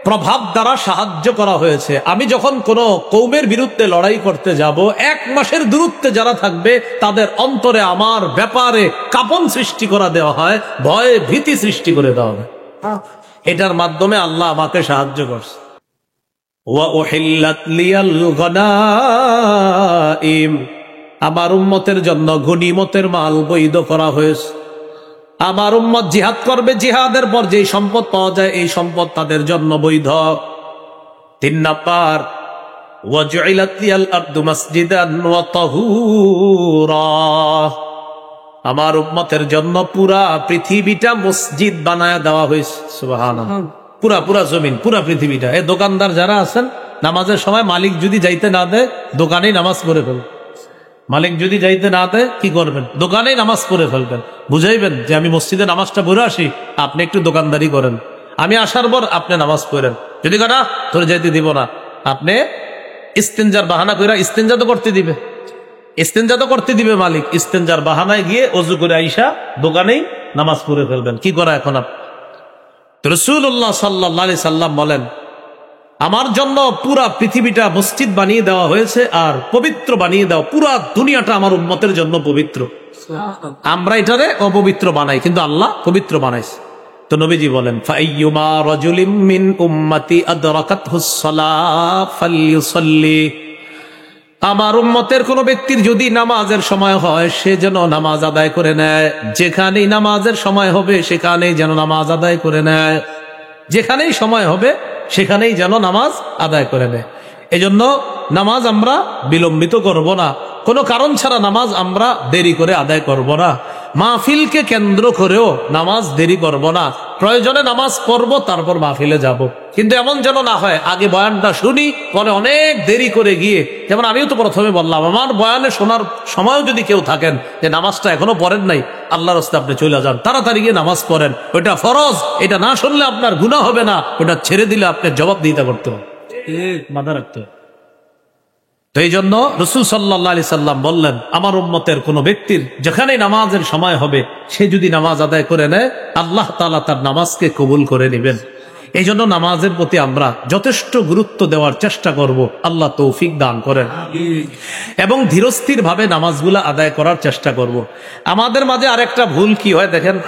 প্রভাব দ্বারা সাহায্য করা হয়েছে। আমি যখন কোন কওমের বিরুদ্ধে লড়াই করতে যাব, 1 মাসের দূরত্বে যারা থাকবে তাদের অন্তরে আমার ব্যাপারে কাঁপন সৃষ্টি করা দেওয়া হয়, ভয়ে ভীতি সৃষ্টি করে দেওয়া হয়। এটার মাধ্যমে আল্লাহ আমাকে সাহায্য করছে। ওয়া উহিল্লাত লিয়াল গনাইম। আমার উম্মতের জন্য গনিমতের মাল বৈধ করা হয়েছে। আমার উম্মত জিহাদ করবে, জিহাদের পর যেই সম্পদ পাওয়া যায় এই সম্পদ তাদের জন্য বৈধ। 3 নাম্বার, ওয়া জুইলাত লিয়াল আরদু মাসজিদান ওয়া তাহুরা। আমার উম্মতের জন্য পুরা পৃথিবীটা মসজিদ বানায় দেওয়া হয়েছে। সুবহানাল্লাহ। পুরা জমিন, পুরা পৃথিবীটা। এই দোকানদার যারা আছেন, নামাজের সময় মালিক যদি যাইতে না দেয়, দোকানেই নামাজ পড়ে ফেলবেন। মালিক যদি যাইতে না দেয় কি করবেন? দোকানেই নামাজ পড়ে ফেলবেন। বুঝাইবেন যে আমি মসজিদে নামাজটা পড়ে আসি, আপনি একটু দোকানদারি করেন, আমি আসার পর আপনি নামাজ পড়েন। যদি কাটা তোর যাইতে দিব না, আপনি ইস্তেঞ্জার বাহানা কইরা ইস্তেঞ্জা তো করতে দিবে, ইস্তেঞ্জা তো করতে দিবে মালিক। ইস্তেঞ্জার বাহানায় গিয়ে ওযু করে আইসা দোকানেই নামাজ পড়ে ফেলবেন। কি করা এখন? রাসূলুল্লাহ সাল্লাল্লাহু আলাইহি সাল্লাম বলেন, আমার জন্য পুরা পৃথিবীটা মসজিদ বানিয়ে দেওয়া হয়েছে আর পবিত্র বানিয়ে দেওয়া। পুরা দুনিয়াটা আমার উম্মতের জন্য পবিত্র। আমরা এটারে অপবিত্র বানাই, কিন্তু আল্লাহ পবিত্র বানাইছে। তো নবীজি বলেন, ফাইয়ুমা রাজুলিম মিন উম্মতি আদরাকাতহুস সালাহ ফালইউসাল্লি। আমার উম্মতের কোন ব্যক্তির যদি নামাজের সময় হয়, সে যেন নামাজ আদায় করে নেয়। যেখানেই নামাজের সময় হবে সেখানেই যেন নামাজ আদায় করে নেয়। যেখানেই সময় হবে সেখানেই যেন নামাজ আদায় করে নেয়। এজন্য নামাজ আমরা বিলম্বিত করব না, কোনো কারণ ছাড়া নামাজ আমরা দেরি করে আদায় করব না। মাহফিলকে কেন্দ্র করেও নামাজ দেরি করব না। প্রয়োজনে নামাজ পড়ব, তারপর মাহফিলে যাব। কিন্তু এমন যেন না হয় আগে বয়ানটা শুনি, পরে অনেক দেরি করে গিয়ে, যেমন আমিও তো প্রথমে বললাম, আমার বয়ানে শোনার সময়ও যদি কেউ থাকেন যে নামাজটা এখনো পড়েন নাই, আল্লাহর রাস্তায় আপনি চলে যান, তাড়াতাড়ি গিয়ে নামাজ পড়েন। ওইটা ফরজ, এটা না শুনলে আপনার গুনাহ হবে না, ওটা ছেড়ে দিলে আপনার জবাব দিতে করতে হবে, মাথা রাখতে হবে। তো এই জন্য রাসূল সাল্লাল্লাহু আলাইহি সাল্লাম বললেন, আমার উম্মতের কোন ব্যক্তির যেখানে নামাজের সময় হবে সে যদি নামাজ আদায় করে নেয়, আল্লাহ তাআলা তার নামাজকে কবুল করে নেবেন। এই জন্য নামাজের প্রতি আমরা যথেষ্ট গুরুত্ব দেওয়ার চেষ্টা করব, আল্লাহ তৌফিক দান করেন, এবং ধীরস্থির ভাবে নামাজগুলা আদায় করার চেষ্টা করব। আমাদের মাঝে আরেকটা ভুল কি হয় দেখেন,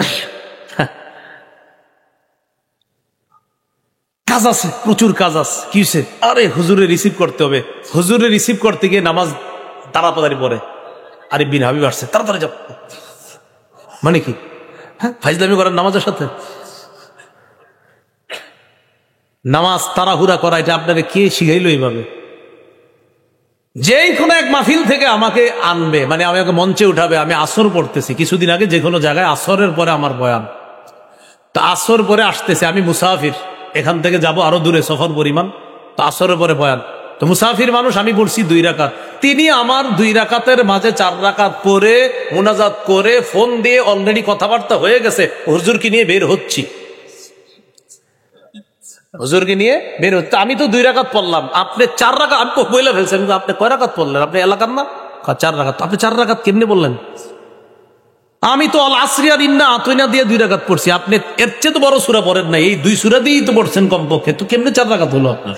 কাজ আছে, প্রচুর কাজ আছে, কি হয়েছে, আরে হুজুরে রিসিভ করতে হবে, হুজুরে রিসিভ করতে গিয়ে নামাজ তাড়াতাড়ি পড়ে, আরে বিন হাবিব আসছে তাড়াতাড়ি যাও, মানে কি? হ্যাঁ, ফাইজলামি করেন নামাজের সাথে। নামাজ তাড়াহুড়া করা এটা আপনাকে কে শিখাইলো এইভাবে? যেই কোনো এক মাহফিল থেকে আমাকে আনবে, মানে আমাকে মঞ্চে উঠাবে, আমি আসর পড়তেছি, কিছুদিন আগে যে কোনো জায়গায় আসরের পরে আমার বয়ান, তো আসর পরে আসতেছে, আমি মুসাফির, এখান থেকে যাব আরো দূরে সফর পরিমাণ, তো আসরের পরে বয়ান, তো মুসাফির মানুষ, আমি পড়ছি 2 রাকাত, তিনি আমার 2 রাকাতের মাঝে 4 রাকাত পরে মুনাজাত করে ফোন দিয়ে অলরেডি কথাবার্তা হয়ে গেছে, হুজুরকে নিয়ে বের হচ্ছি, হুজুরকে নিয়ে বের হচ্ছে, আমি তো 2 রাকাত পড়লাম, আপনি 4 রাকাত, আমি বলে ফেলছেন, আপনি কয় রাকাত পড়লেন? আপনি এলাকার না? 4 রাকাত। আপনি 4 রাকাত কেমনে বললেন? আমি তো আল আসরিয়া ইন্না আতইনা দিয়ে 2 রাকাত পড়ছি, আপনি এর চেয়ে তো বড় সূরা পড়েন না, এই 2 সূরা দিয়েই তো পড়ছেন কমপক্ষে, তো কেমনে 4 রাকাত হলো আপনার?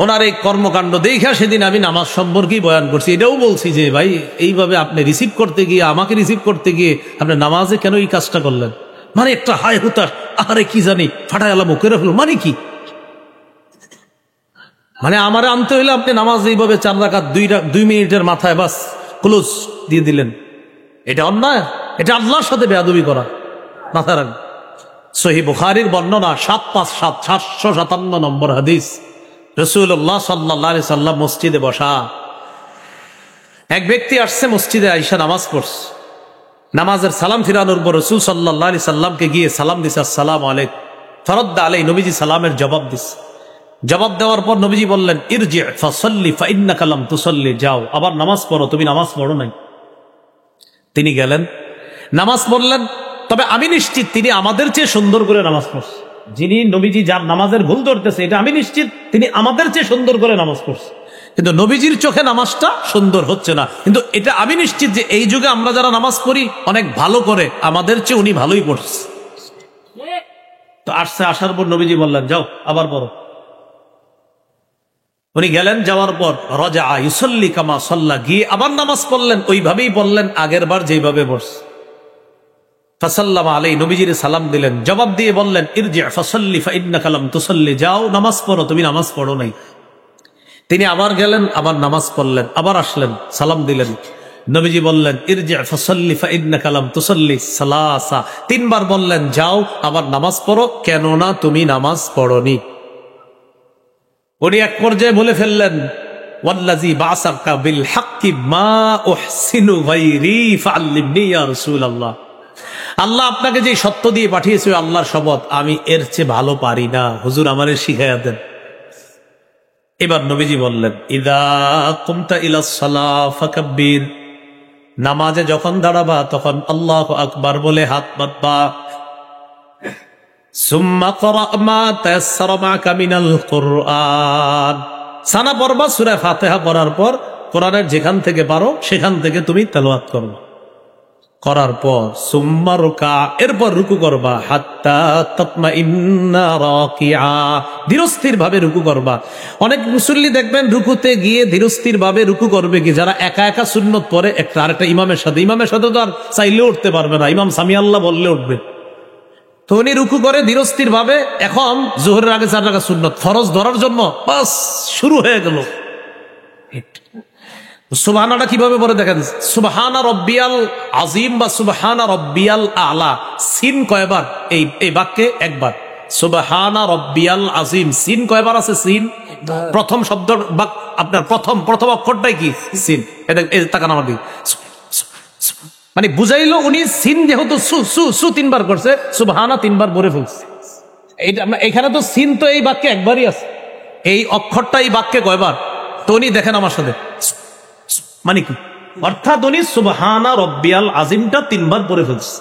ওনার এই কর্মকাণ্ড দেখা সেদিন আমি নামাজ সম্পর্কেই বয়ান করছি, এটাও বলছি যে ভাই, এইভাবে আপনি রিসিভ করতে গিয়ে, আমাকে রিসিভ করতে গিয়ে আপনি নামাজে কেন এই কাজটা করলেন? মানে একটা হায় হুতাশ, আরে কি জানি ফাটাই আলা মুখে রাখলো, মানে কি? মানে আমারে আনতে হইলে আপনি নামাজ এইভাবে 4 রাকাত 2 মিনিটের মাথায় বাস ক্লোজ দিয়ে দিলেন, এটা অন্যায়, এটা আল্লাহর সাথে বেয়াদবি করা, মাথায় রাখবেন। সহিহ বুখারীর বর্ণনা 757 নম্বর হাদিস, রাসূলুল্লাহ সাল্লাল্লাহু আলাইহি সাল্লাম মসজিদে বসা, এক ব্যক্তি আসছে মসজিদে আইসা নামাজ পড়ছে, নামাজের সালাম ফিরানোর পর রাসূল সাল্লাল্লাহু আলাইহি সাল্লামকে গিয়ে সালাম দিছে, আসসালামু আলাইকুম, ফারাদ্দা আলাই, নবীজি সালামের জবাব দিছে, জবাব দেওয়ার পর নবীজি বললেন, ইরজি ফাসাল্লি ফাইন্নাকা লাম তুসাল্লি, যাও আবার নামাজ পড়ো, তুমি নামাজ পড়ো নাই। তিনি গেলেন, নামাজ পড়লেন, তবে আমি নিশ্চিত তিনি আমাদের চেয়ে সুন্দর করে নামাজ পড়ছে, যিনি নবীজি যার নামাজের ভুল ধরতেছে, এটা আমি নিশ্চিত তিনি আমাদের চেয়ে সুন্দর করে নামাজ পড়ছে, কিন্তু নবীজির চোখে নামাজটা সুন্দর হচ্ছে না, কিন্তু এটা আমি নিশ্চিত যে এই যুগে আমরা যারা নামাজ পড়ি অনেক ভালো করে, আমাদের চেয়ে উনি ভালোই পড়ছে। তো আসছে, আসার পর নবীজি বললেন, যাও আবার পড়ো। উনি গেলেন, যাওয়ার পর রাজা ইউসাল্লি কামা সাল্লা, গিয়ে আবার নামাজ পড়লেন, ওইভাবেই পড়লেন আগের বার যেইভাবে পড়ছে। ফাসাল্লামা আলাই, নবীজির সালাম দিলেন, জবাব দিয়ে বললেন, ইরজি ফাসাল্লি ফাইন্নাকা লাম তুসাল্লি, যাও নামাজ পড়ো, তুমি নামাজ পড়ো নাই। তিনি আবার গেলেন, আবার নামাজ পড়লেন, আবার আসলেন, সালাম দিলেন, নবীজি বললেন, ইরজি ফাসাল্লি ফাইন্নাকা লাম তুসাল্লি সালাসা, 3 বার বললেন, যাও আবার নামাজ পড়ো, কেননা তুমি নামাজ পড়োনি। উনি এক পর্যায়ে বলে ফেললেন, ওয়াল্লাযী বা'সাকা বিল হাক্কি মা উহসিনু গায়রি ফাআল্লিমনি ইয়া রাসূলুল্লাহ, আল্লাহ আপনাকে যে সত্য দিয়ে পাঠিয়েছে, আল্লাহর শপথ, আমি এর চেয়ে ভালো পারি না, হুজুর আমারে শিখাইয়া দেন। এবার নবীজি বললেন, ইযা কুমতা ইলাস সালাহ ফাকাব্বির, নামাজে যখন দাঁড়াবা তখন আল্লাহু আকবার বলে হাত বাঁধবা, সুম্মা ক্রা মা তায়াসসারা মাকা মিনাল কুরআন, সানা পড়বা, সূরা ফাতিহা পড়ার পর কোরআনের যেখান থেকে পারো সেখান থেকে তুমি তেলাওয়াত করবা, করার পর সুম্মা রুকা, এরপর রুকু করবা, হাত্তা তাতমাইন্না রাকিআ, ধীরস্থির ভাবে রুকু করবা। অনেক মুসল্লি দেখবেন রুকুতে গিয়ে ধীরস্থির ভাবে রুকু করবে কি, যারা একা একা সুন্নত পড়ে একটা আরেকটা ইমামের সাথে, ইমামের সাথে তো আর চাইলে উঠতে পারবে না, ইমাম সামি আল্লাহ বললে উঠবে, তো উনি রুকু করে ধীরস্থির ভাবে, এখন জোহরের আগে 4 রাকাত সুন্নত ফরজ ধরার জন্য বাস শুরু হয়ে গেল। সুবহানাটা কিভাবে পড়ে দেখেন, সুবহানা রব্বিয়াল আযীম বা সুবহানা রব্বিয়াল আলা, সিন কয়বার? এই বাক্যে একবার। সুবহানা রব্বিয়াল আযীম, সিন কয়বার আছে? সিন প্রথম শব্দ, আপনার প্রথম অক্ষরটাই কি? সিন। এই তাকান আমার দিকে, মানে বুঝাইলো উনি সিন যেহেতু সু 3 বার করছে, সুবহানা 3 বার পড়ে ফেলছে। এখানে তো সিন তো এই বাক্যে একবারই আছে, এই অক্ষরটা এই বাক্যে কয়বার? তো উনি দেখেন আমার সাথে, মানে কি অর্থাৎ উনি সুবহানা রব্বিয়াল আযীমটা 3 বার পড়ে ফেলছে,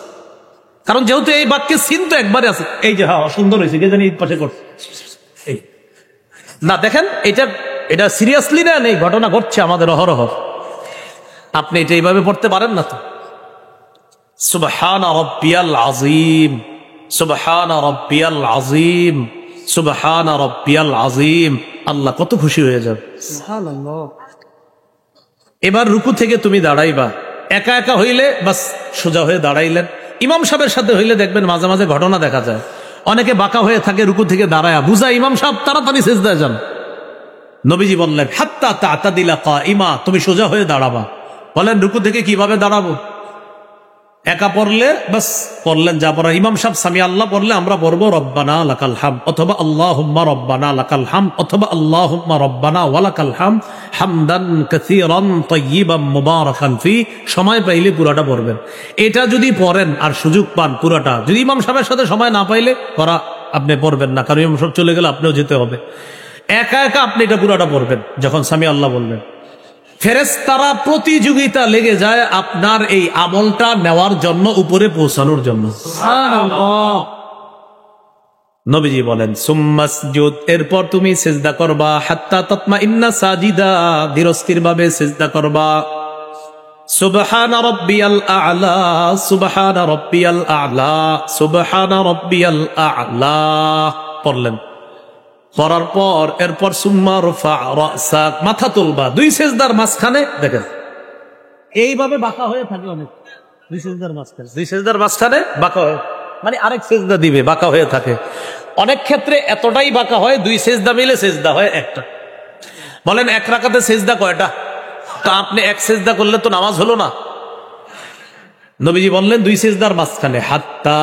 কারণ যেহেতু এই বাক্যে সিন তো একবারে আছে। এই যে হ্যাঁ সুন্দর হয়েছে, কে জানি পাশে করছে, এই না দেখেন এটা এটা সিরিয়াসলি নেন, এই ঘটনা ঘটছে আমাদের অহরহ। আপনি এটা এইভাবে পড়তে পারেন না তো? সুবহানা রাব্বিয়াল আযীম, সুবহানা রাব্বিয়াল আযীম, সুবহানা রাব্বিয়াল আযীম। আল্লাহ কত খুশি হয়ে যাবে। সুবহানাল্লাহ। এবার রুকু থেকে তুমি দাঁড়াইবা, একা একা হইলে বাস সোজা হয়ে দাঁড়াইলেন। ইমাম সাহেবের সাথে হইলে দেখবেন মাঝে মাঝে ঘটনা দেখা যায়, অনেকে বাঁকা হয়ে থাকে, রুকু থেকে দাঁড়ায় বুঝা ইমাম সাহেব তাড়াতাড়ি সিজদায় যান। নবীজি বললেন হাত্তা তা'তাদিলা কাইমা, তুমি সোজা হয়ে দাঁড়াবা। বলেন রুকু থেকে কিভাবে দাঁড়াবো? একা পড়লে বাস পড়লেন যা পড়া, ইমাম সাহেব সামি আল্লাহ পড়লে আমরা পড়বো রব্বানা লাকাল হামদ অথবা আল্লাহুম্মা রব্বানা লাকাল হামদ অথবা আল্লাহুম্মা রব্বানা ওয়া লাকাল হামদ হামদান কাসীরান তাইয়িবান মুবারাকান ফি। সময় পাইলে পুরাটা পড়বেন। এটা যদি পড়েন আর সুযোগ পান পুরাটা, যদি ইমাম সাহেবের সাথে সময় না পাইলে করা আপনি পড়বেন না, কারণ ইমাম সাহেব চলে গেলে আপনিও যেতে হবে। একা একা আপনি এটা পুরাটা পড়বেন যখন সামি আল্লাহ বলবেন। ফেরেশতারা প্রতিযোগিতা লেগে যায় আপনার এই আমলটা নেওয়ার জন্য, উপরে পৌঁছানোর জন্য। সুবহানাল্লাহ। নবীজি বলেন সুম্মাসজুদ, এরপর তুমি সিজদা করবা, হাত্তা তাতমাইন্না সাজিদা, ধীরস্থির ভাবে সিজদা করবা। সুবহানা রাব্বিয়াল আ'লা, সুবহানা রাব্বিয়াল আ'লা, সুবহানা রাব্বিয়াল আ'লা পড়লেন। পড়ার পর এরপর সুম্মা রফা রাসাক, মাথা তুলবা। দুই সিজদার মাঝখানে দেখেন এইভাবে বাঁকা হয়ে থাকে অনেক, দুই সিজদার মাঝখানে বাঁকা হয়ে, মানে আরেক সিজদা দিবে বাঁকা হয়ে থাকে। অনেক ক্ষেত্রে এতটাই বাঁকা হয় দুই সিজদা মিলে সিজদা হয় একটা। বলেন এক রাকাতে সিজদা কয়টা? তো আপনি এক সিজদা করলে তো নামাজ হলো না। নবীজি বললেন দুই সিজদার মাঝখানে, হাত্তা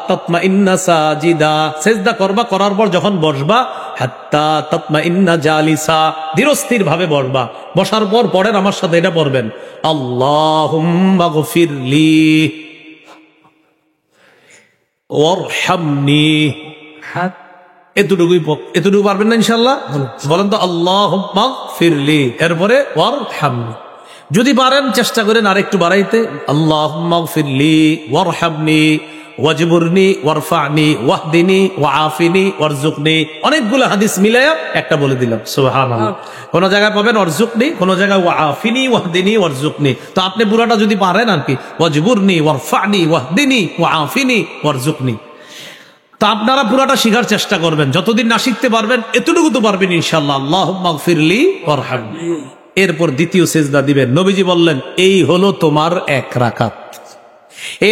তাতমাইন্না সাজিদা, সিজদা করবা, করার পর যখন বসবা হাত্তা তাতমাইন্না জালিসা, ধীরস্থির ভাবে বসবা। বসার পর পড়েন আমার সাথে, এটা পড়বেন আল্লাহুম্মা গফিরলি ওয়ারহামনি। এতটুকু পারবেন না ইনশাআল্লাহ? বলেন তো আল্লাহুম্মা গফিরলি, এরপরে ওয়ারহামনি। যদি পারেন চেষ্টা করেন আরেকটু বাড়াইতে, আল্লাহুম্মা গফিরলি ওয়ারহামনি ওয়াজবুরনি ওয়ারফা'নি ওয়াহদিনি ওয়াআফিনি ওয়ারযুকনি। অনেকগুলো হাদিস মিলায়া একটা বলে দিলাম। সুবহানাল্লাহ। কোন জায়গায় পাবেন ওয়ারযুকনি, কোন জায়গায় ওয়াআফিনি ওয়াহদিনি ওয়ারযুকনি। তো আপনি পুরাটা যদি পারেন আর কি, ওয়াজবুরনি ওয়ারফা'নি ওয়াহদিনি ওয়াআফিনি ওয়ারযুকনি। তো আপনারা পুরাটা শিখার চেষ্টা করবেন, যতদিন না শিখতে পারবেন এতটুকু তো পারবেন ইনশাআল্লাহ। আল্লাহুম্মা গফিরলি ওয়ারহামনি। এরপর দ্বিতীয় সিজদা দিবেন। নবীজি বললেন এই হলো তোমার এক রাকাত।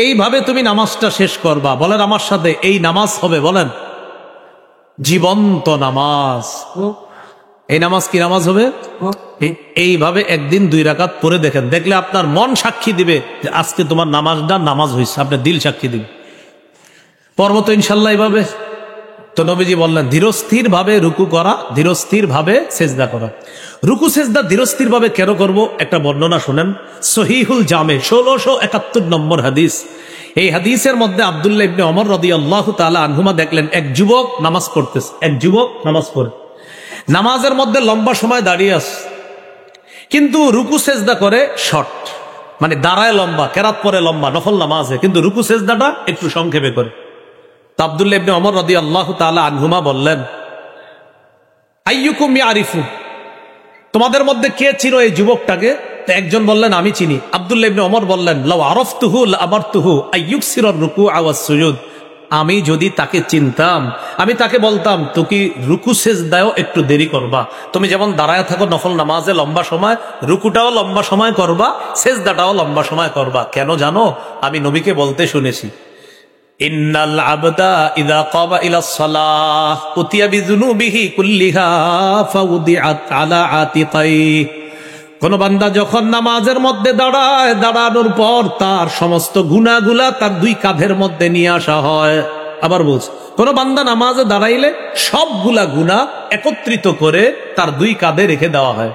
এইভাবে তুমি নামাজটা শেষ করবা। বলেন আমার সাথে, এই নামাজ হবে, বলেন জীবন্ত নামাজ। এই নামাজ কি নামাজ হবে? এইভাবে একদিন দুই রাকাত পড়ে দেখেন, দেখলে আপনার মন সাক্ষী দিবে যে আজকে তোমার নামাজটা নামাজ হয়েছে, আপনার দিল সাক্ষী দিবে। পর্ব তো ইনশাল্লাহ এইভাবে। তো নবীজি বললেন ধীরস্থির ভাবে রুকু করা, ধীরস্থির ভাবে সেজদা করা। রুকু সেজদা ধীরস্থির ভাবে কেন করব একটা বর্ণনা শুনেন। সহিহুল জামে 1671 নম্বর হাদিস। এই হাদিসের মধ্যে আব্দুল্লাহ ইবনে ওমর রাদিয়াল্লাহু তাআলা আনহুমা দেখলেন এক যুবক নামাজ পড়তেছে, এক যুবক নামাজ পড়ে, নামাজের মধ্যে লম্বা সময় দাঁড়িয়ে আছে, কিন্তু রুকু সেজদা করে শর্ট, মানে দাঁড়ায় লম্বা, কেরাত পরে লম্বা, নফল নামাজে, কিন্তু রুকু সেজদাটা একটু সংক্ষেপে করে। আব্দুল্লাহ ইবনে ওমর রাদিয়াল্লাহু তাআলা আনহুমা বললেন আইয়ুকুম ইয়ারিফু, তোমাদের মধ্যে কে চিনো এই যুবকটাকে? একজন বললেন আমি চিনি। আব্দুল্লাহ ইবনে ওমর বললেন লাউ আরাফতুহু লাআমারতুহু আইয়ুকসিরার রুকু ওয়াস সুজুদ, আমি যদি তাকে চিনতাম আমি তাকে বলতাম তুমি রুকু সেজদায়ও একটু দেরি করবা। তুমি যেমন দাঁড়ায় থাকো নফল নামাজে লম্বা সময়, রুকুটাও লম্বা সময় করবা, সেজদাটাও লম্বা সময় করবা। কেন জানো? আমি নবীকে বলতে শুনেছি ইন্নাল আবদা ইযা কাবা ইলাস সালাহ উতিয়া বিযুনুবিহি কুল্লিহা ফাউদিআত আলা আতিকাই। কোন বান্দা যখন নামাজের মধ্যে দাঁড়ায়, দাঁড়ানোর পর তার সমস্ত গুনাহগুলা তার দুই কাঁধের মধ্যে নিয়ে আসা হয়। আবার বলছি, কোন বান্দা নামাজে দাঁড়াইলে সবগুলা গুনাহ একত্রিত করে তার দুই কাঁধে রেখে দেওয়া হয়।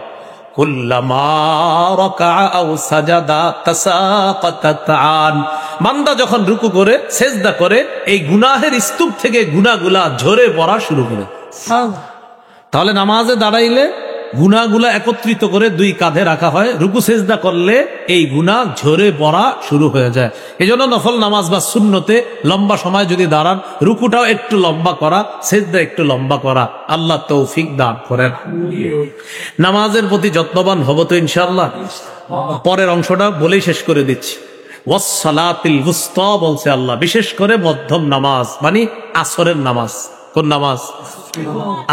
বান্দা যখন রুকু করে সেজদা করে এই গুনাহের স্তূপ থেকে গুনাহগুলা ঝরে পড়া শুরু করে। তাহলে নামাজে দাঁড়াইলে গুনাহগুলা একত্রিত করে দুই কাঁধে রাখা হয়, রুকু সেজদা করলে এই গুনাহ ঝরে পড়া শুরু হয়ে যায়। এজন্য নফল নামাজ বা সুন্নতে লম্বা সময় যদি দাঁড়ান, রুকুটাও একটু লম্বা করা, সেজদা একটু লম্বা করা। আল্লাহ তৌফিক দান করেন। নামাজের প্রতি যত্নবান হব তো ইনশাআল্লাহ। পরের অংশটা বলেই শেষ করে দিচ্ছি। ওয়াসসালাতিল wusta বলছে আল্লাহ, বিশেষ করে মধ্যম নামাজ মানে আসরের নামাজ। কোন নামাজ?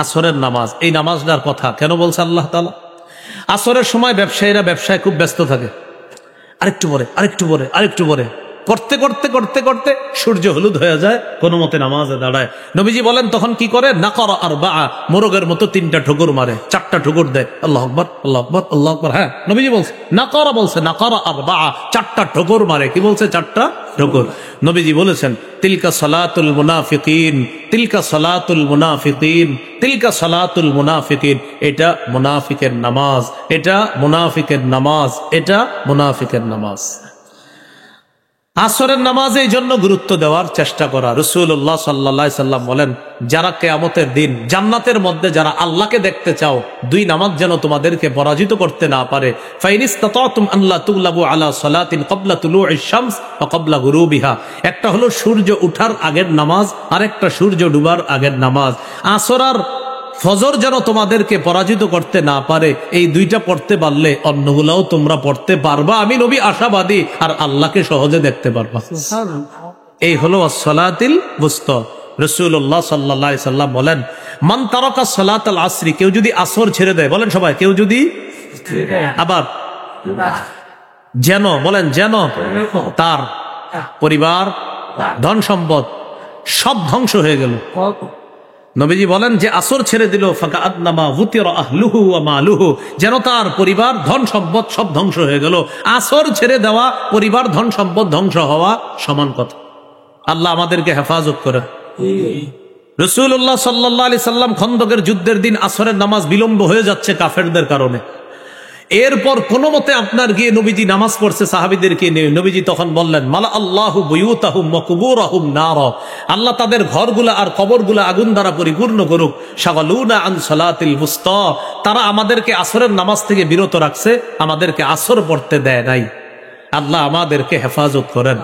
আসরের নামাজ। এই নামাজটার কথা কেন বলছে আল্লাহ তাআলা? আসরের সময় ব্যবসায়ীরা ব্যবসায় খুব ব্যস্ত থাকে, আরেকটু পরে আরেকটু পরে আরেকটু পরে করতে করতে করতে করতে সূর্য হলুদ হয়ে যায়, কোনো মতে নামাজে দাঁড়ায়। নবীজি বলেন তখন কি করে? নাকারা আরবা, মোরগের মতো 3টা ঠুকুর মারে, 4টা ঠুকুর দেয়। আল্লাহু আকবার আল্লাহু আকবার আল্লাহু আকবার। হ্যাঁ, নবীজি বলছে নাকারা, বলছে নাকারা আরবা, 4টা ঠুকুর মারে। কি বলছে? 4টা ঠুকুর। নবীজি বলেছেন তিলকা সালাতুল মুনাফিকিন, তিলকা সালাতুল মুনাফিকিন, তিলকা সালাতুল মুনাফিকিন। এটা মুনাফিকের নামাজ, এটা মুনাফিকের নামাজ, এটা মুনাফিকের নামাজ। আসরের নামাজে এই জন্য গুরুত্ব দেওয়ার চেষ্টা করা। রাসূলুল্লাহ সাল্লাল্লাহু আলাইহি সাল্লাম বলেন, যারা কিয়ামতের দিন জান্নাতের মধ্যে যারা আল্লাহকে দেখতে চাও, দুই নামাজ যেন তোমাদেরকে পরাজিত করতে না পারে। ফাইনিস্তাতাতুম আল্লা তুগলাবু আলা সালাতিন ক্বাবলা তুলুইশ শামস ওয়া ক্বাবলা গুরুবিহা। একটা হলো সূর্য ওঠার আগের নামাজ, আর একটা সূর্য ডুবার আগের নামাজ। আসর আর ফজর যেন তোমাদেরকে পরাজিত করতে না পারে। এই দুইটা পড়তে পারলে অন্যগুলাও তোমরা পড়তে পারবা। আমি নবী আশাবাদী, আর আল্লাহকে সহজে দেখতে পারবা। এই হলো আসসালাতিল wusta। রাসূলুল্লাহ সাল্লাল্লাহু আলাইহি সাল্লাম বলেন, মান তারাকা সালাতাল আসরি, কেউ যদি আসর ছেড়ে দেয়, বলেন সবাই, কেউ যদি, আবার যেন, বলেন যেন, তার পরিবার, ধন সম্পদ সব ধ্বংস হয়ে গেল। নবীজি বলেন যে আসর ছেড়ে দিল, ফাকা আদনামা উতিরা আহলুহু ওয়া মালুহু, যেন তার পরিবার, ধন সম্পদ সব ধ্বংস হয়ে গেল। আসর ছেড়ে দেওয়া, পরিবার, ধন সম্পদ ধ্বংস হওয়া সমান কথা। আল্লাহ আমাদেরকে হেফাজত করে। রাসূলুল্লাহ সাল্লাল্লাহু আলাইহি সাল্লাম খন্দকের যুদ্ধের দিন আসরের নামাজ বিলম্ব হয়ে যাচ্ছে কাফেরদের কারণে। এরপর কোন মতে আপনার গিয়ে নবীজি নামাজ পড়ছে সাহাবীদেরকে নিয়ে। নবীজি তখন বললেন, মালা আল্লাহু বুয়ুতাহুম ওয়া কুবুরাহুম নারা, আল্লাহ তাদের ঘরগুলা আর কবরগুলা আগুন দ্বারা পরিপূর্ণ করুক। শাগালুনা আন সালাতিল wusta, তারা আমাদেরকে আসরের নামাজ থেকে বিরত রাখছে, আমাদেরকে আসর পড়তে দেয় নাই। আল্লাহ আমাদেরকে হেফাজত করেন।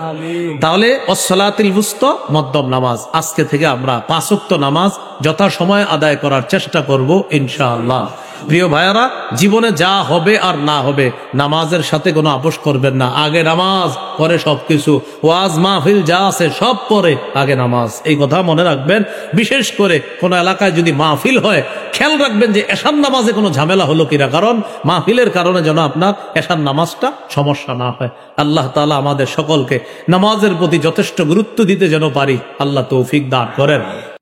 তাহলে আসসালাতিল wusta মধ্যম নামাজ। আজকে থেকে আমরা 5 ওয়াক্ত নামাজ যথাসময়ে আদায় করার চেষ্টা করব ইনশাআল্লাহ। প্রিয় ভাইয়ারা, জীবনে যা হবে আর না হবে, নামাজের সাথে কোনো আপোষ করবেন না। আগে নামাজ, পরে সবকিছু। ওয়াজ মাহফিল যা আছে সব পরে, আগে নামাজ। এই কথা মনে রাখবেন। বিশেষ করে কোন এলাকায় যদি মাহফিল হয়, খেয়াল রাখবেন যে এশার নামাজে কোনো ঝামেলা হলো কিনা, কারণ মাহফিলের কারণে যেন আপনার এশার নামাজটা সমস্যা না হয়। আল্লাহ তাআলা আমাদের সকলকে নামাজের প্রতি যথেষ্ট গুরুত্ব দিতে যেন পারি, আল্লাহ তৌফিক দান করেন।